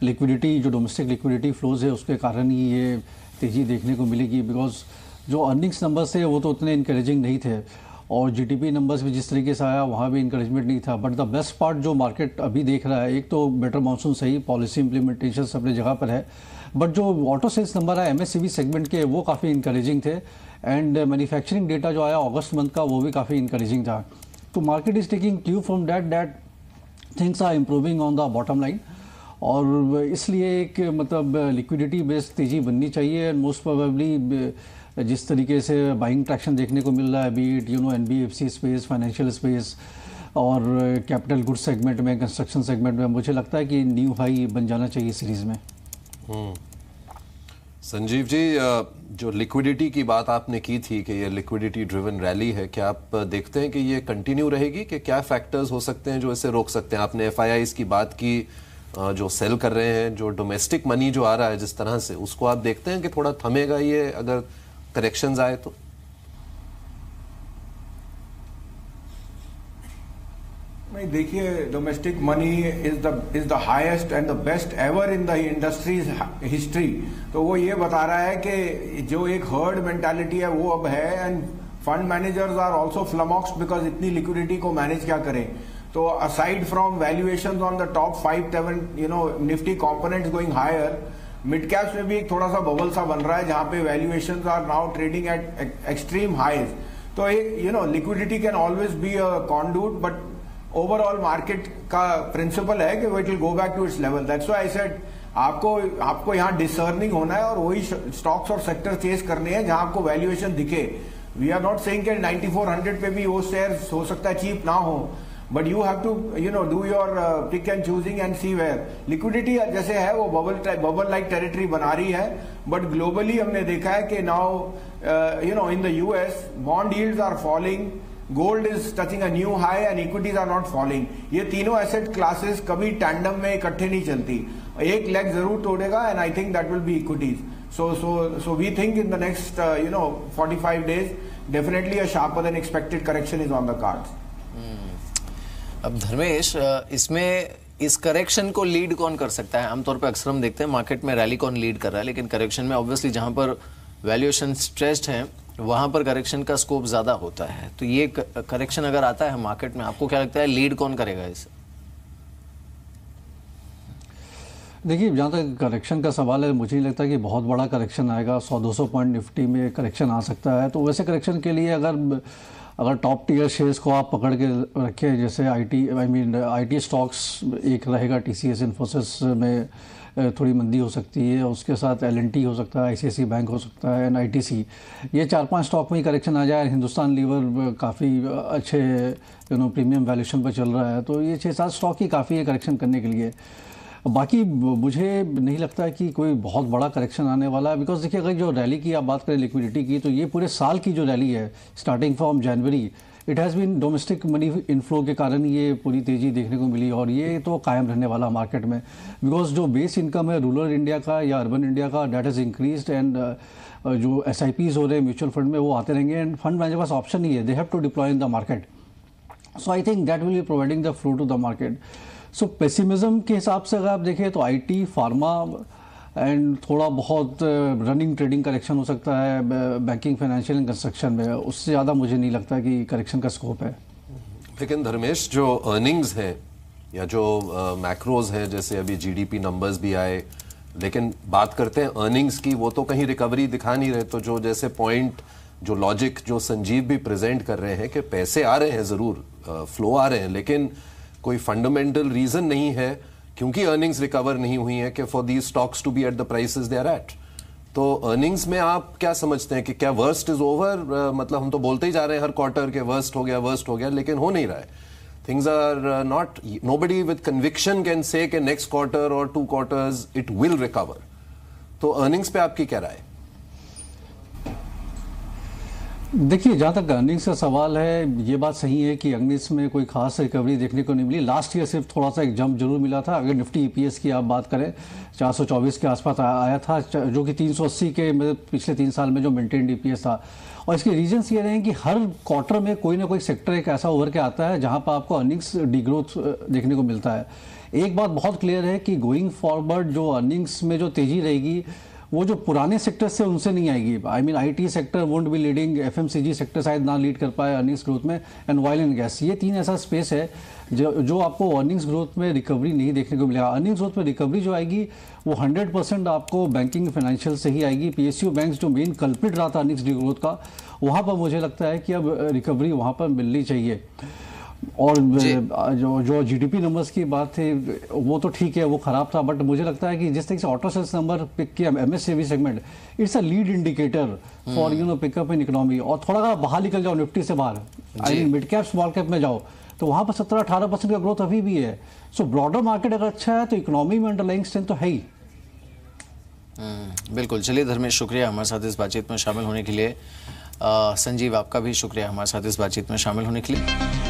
Speaker 11: लिक्विडिटी, जो डोमेस्टिक लिक्विडिटी फ्लोज है उसके कारण ही ये तेज़ी देखने को मिलेगी. बिकॉज जो अर्निंग्स नंबर्स थे वो तो उतने इनकरेजिंग नहीं थे, और जीडीपी नंबर्स भी जिस तरीके से आया वहाँ भी इनकरेजमेंट नहीं था. बट द बेस्ट पार्ट जो मार्केट अभी देख रहा है, एक तो बेटर मानसून सही, पॉलिसी इंप्लीमेंटेशन अपनी जगह पर है, बट जो ऑटो सेल्स नंबर है एमएससीवी सेगमेंट के वो काफ़ी इनकरेजिंग थे. एंड मैन्युफैक्चरिंग डेटा जो आया अगस्त मंथ का वो भी काफ़ी इनकरेजिंग था. तो market is taking cue from that things are improving on the bottom line. और इसलिए एक मतलब लिक्विडिटी बेस्ड तेज़ी बननी चाहिए. एंड मोस्ट प्रोबेबली जिस तरीके से बाइंग ट्रैक्शन देखने को मिल रहा है, B it NBFC space, financial space और कैपिटल गुड्स सेगमेंट में, कंस्ट्रक्शन सेगमेंट में, मुझे लगता है कि न्यू हाई बन जाना चाहिए सीरीज में.
Speaker 2: संजीव जी, जो लिक्विडिटी की बात आपने की थी कि ये लिक्विडिटी ड्रिवन रैली है, क्या आप देखते हैं कि ये कंटिन्यू रहेगी कि क्या फैक्टर्स हो सकते हैं जो इसे रोक सकते हैं? आपने FIIs की बात की, जो सेल कर रहे हैं, जो डोमेस्टिक मनी जो आ रहा है जिस तरह से, उसको आप देखते हैं कि थोड़ा थमेगा ये अगर करेक्शंस आए तो?
Speaker 8: नहीं, देखिए, domestic money is the highest and the best ever in the industries history. तो वो ये बता रहा है कि जो एक हर्ड मेंटालिटी है वो अब है, and fund managers are also flummoxed because इतनी लिक्विडिटी को मैनेज क्या करें। तो aside from valuations on the top 5-7 Nifty components going higher, mid caps में भी एक थोड़ा सा बबल सा बन रहा है जहां पे valuations are now trading at extreme highs. तो एक liquidity can always be a conduit, but overall market का प्रिंसिपल है कि it will go back to its level. That's why I said आपको यहाँ डिसर्निंग होना है और वही स्टॉक्स और सेक्टर चेस करने हैं जहां आपको वैल्यूएशन दिखे। वी आर नॉट सेइंग कि 9400 पे भी वो शेयर्स हो सकता है चीप ना हो, but you have to do your pick and choosing and see where. Liquidity जैसे है वो बबल लाइक टेरिटरी बना रही है, बट ग्लोबली हमने देखा है कि now in the US bond yields are falling, gold is touching a new high and equities are not falling. ये तीनों एसेट क्लासेस कभी टैंडम में इकट्ठे नहीं चलती, एक लेग जरूर तोड़ेगा, and I think that will be equities. So we think in the next 45 days definitely a sharper than expected correction is on the cards.
Speaker 1: अब धर्मेश, इसमें इस करेक्शन को लीड कौन कर सकता है? आमतौर पे अक्सर हम देखते हैं मार्केट में रैली कौन लीड कर रहा है, लेकिन करेक्शन में ऑब्वियसली जहां पर वैल्यूएशन स्ट्रेस्ड है वहां पर करेक्शन का स्कोप ज्यादा होता है। तो ये करेक्शन अगर आता है मार्केट में, आपको क्या लगता है लीड कौन करेगा इसे?
Speaker 11: देखिए, जहाँ तक करेक्शन का सवाल है, मुझे नहीं लगता कि बहुत बड़ा करेक्शन आएगा। 100-200 पॉइंट निफ्टी में करेक्शन आ सकता है। तो वैसे करेक्शन के लिए अगर टॉप टियर शेयर्स को आप पकड़ के रखें, जैसे IT स्टॉक्स एक रहेगा, TCS इन्फोसिस में थोड़ी मंदी हो सकती है, उसके साथ L&T हो सकता है, ICICI बैंक हो सकता है, NITC, ये 4-5 स्टॉक में ही करेक्शन आ जाए। हिंदुस्तान लीवर काफ़ी अच्छे प्रीमियम वैल्यूएशन पर चल रहा है, तो ये 6-7 स्टॉक ही काफ़ी है करेक्शन करने के लिए। बाकी मुझे नहीं लगता कि कोई बहुत बड़ा करेक्शन आने वाला है, बिकॉज देखिए, अगर जो रैली की आप बात करें लिक्विडिटी की, तो ये पूरे साल की जो रैली है starting from January, it has been domestic money inflow के कारण ये पूरी तेज़ी देखने को मिली, और ये तो कायम रहने वाला मार्केट में, बिकॉज जो बेस इनकम है रूरल इंडिया का या अर्बन इंडिया का, दैट हैज़ इंक्रीज्ड, एंड जो SIPs हो रहे हैं म्यूचुअल फंड में वो आते रहेंगे, एंड फंड मैनेजर के पास ऑप्शन नहीं है, they have to deploy in the market. So I think that will be providing the flow to the market. So pessimism के हिसाब से अगर आप देखें तो IT, फार्मा एंड थोड़ा बहुत रनिंग ट्रेडिंग करेक्शन हो सकता है बैंकिंग, फाइनेंशियल एंड कंस्ट्रक्शन में, उससे ज़्यादा मुझे नहीं लगता कि करेक्शन का स्कोप है।
Speaker 2: लेकिन धर्मेश, जो अर्निंग्स हैं या जो मैक्रोज हैं, जैसे अभी GDP नंबर्स भी आए, लेकिन बात करते हैं अर्निंग्स की, वो तो कहीं रिकवरी दिखा नहीं रहे। तो जो जैसे पॉइंट, जो लॉजिक जो संजीव भी प्रेजेंट कर रहे हैं कि पैसे आ रहे हैं, ज़रूर फ्लो आ रहे हैं, लेकिन कोई फंडामेंटल रीजन नहीं है, क्योंकि अर्निंग्स रिकवर नहीं हुई है, कि for these stocks to be at the prices they are at. तो अर्निंग्स में आप क्या समझते हैं कि क्या वर्स्ट इज ओवर? मतलब हम तो बोलते ही जा रहे हैं हर क्वार्टर के वर्स्ट हो गया, लेकिन हो नहीं रहा है। Things are not, nobody with conviction can say कि नेक्स्ट क्वार्टर और 2 क्वार्टर्स इट विल रिकवर। तो अर्निंग्स पे आपकी क्या राय है?
Speaker 11: देखिए, जहाँ तक अर्निंग्स का सवाल है, ये बात सही है कि अर्निंग्स में कोई खास रिकवरी देखने को नहीं मिली। लास्ट ईयर सिर्फ थोड़ा सा एक जंप जरूर मिला था। अगर निफ्टी EPS की आप बात करें, 424 के आसपास आया था, जो कि 380 के मतलब पिछले 3 साल में जो मेंटेन्ड EPS था। और इसके रीजन्स ये रहे हैं कि हर क्वार्टर में कोई ना कोई सेक्टर एक ऐसा उभर के आता है जहाँ पर आपको अर्निंग्स डिग्रोथ देखने को मिलता है। एक बात बहुत क्लियर है कि गोइंग फॉरवर्ड जो अर्निंग्स में जो तेज़ी रहेगी, वो जो पुराने सेक्टर से उनसे नहीं आएगी। IT sector won't be leading, FMCG sector शायद ना लीड कर पाए अर्निंग्स ग्रोथ में, एंड ऑयल एंड गैस, ये 3 ऐसा स्पेस है जो आपको अर्निंग्स ग्रोथ में रिकवरी नहीं देखने को मिलेगा। अर्निंग्स ग्रोथ में रिकवरी जो आएगी वो 100% आपको बैंकिंग फाइनेंशियल से ही आएगी। PSU बैंक्स जो मेन कल्प्रिट रहा था अर्निंग्स ग्रोथ का, वहाँ पर मुझे लगता है कि अब रिकवरी वहाँ पर मिलनी चाहिए। और जो GDP नंबर्स की बात थी, वो तो ठीक है, वो खराब था, बट मुझे लगता है कि जिस तरह से ऑटो सेल्स नंबर पिक किया MSCV segment, it's a lead indicator for pickup in economy. और थोड़ा बाहर निकल जाओ निफ्टी से बाहर, मिड कैप स्मॉल कैप में जाओ, तो वहाँ पर 17-18% का ग्रोथ अभी भी है। सो ब्रॉडर मार्केट अगर अच्छा है तो इकोनॉमी में अंडरलाइंग स्ट्रेंथ तो है ही।
Speaker 1: बिल्कुल। चलिए धर्मेश, शुक्रिया हमारे साथ इस बातचीत में शामिल होने के लिए। संजीव, आपका भी शुक्रिया हमारे साथ इस बातचीत में शामिल होने के लिए।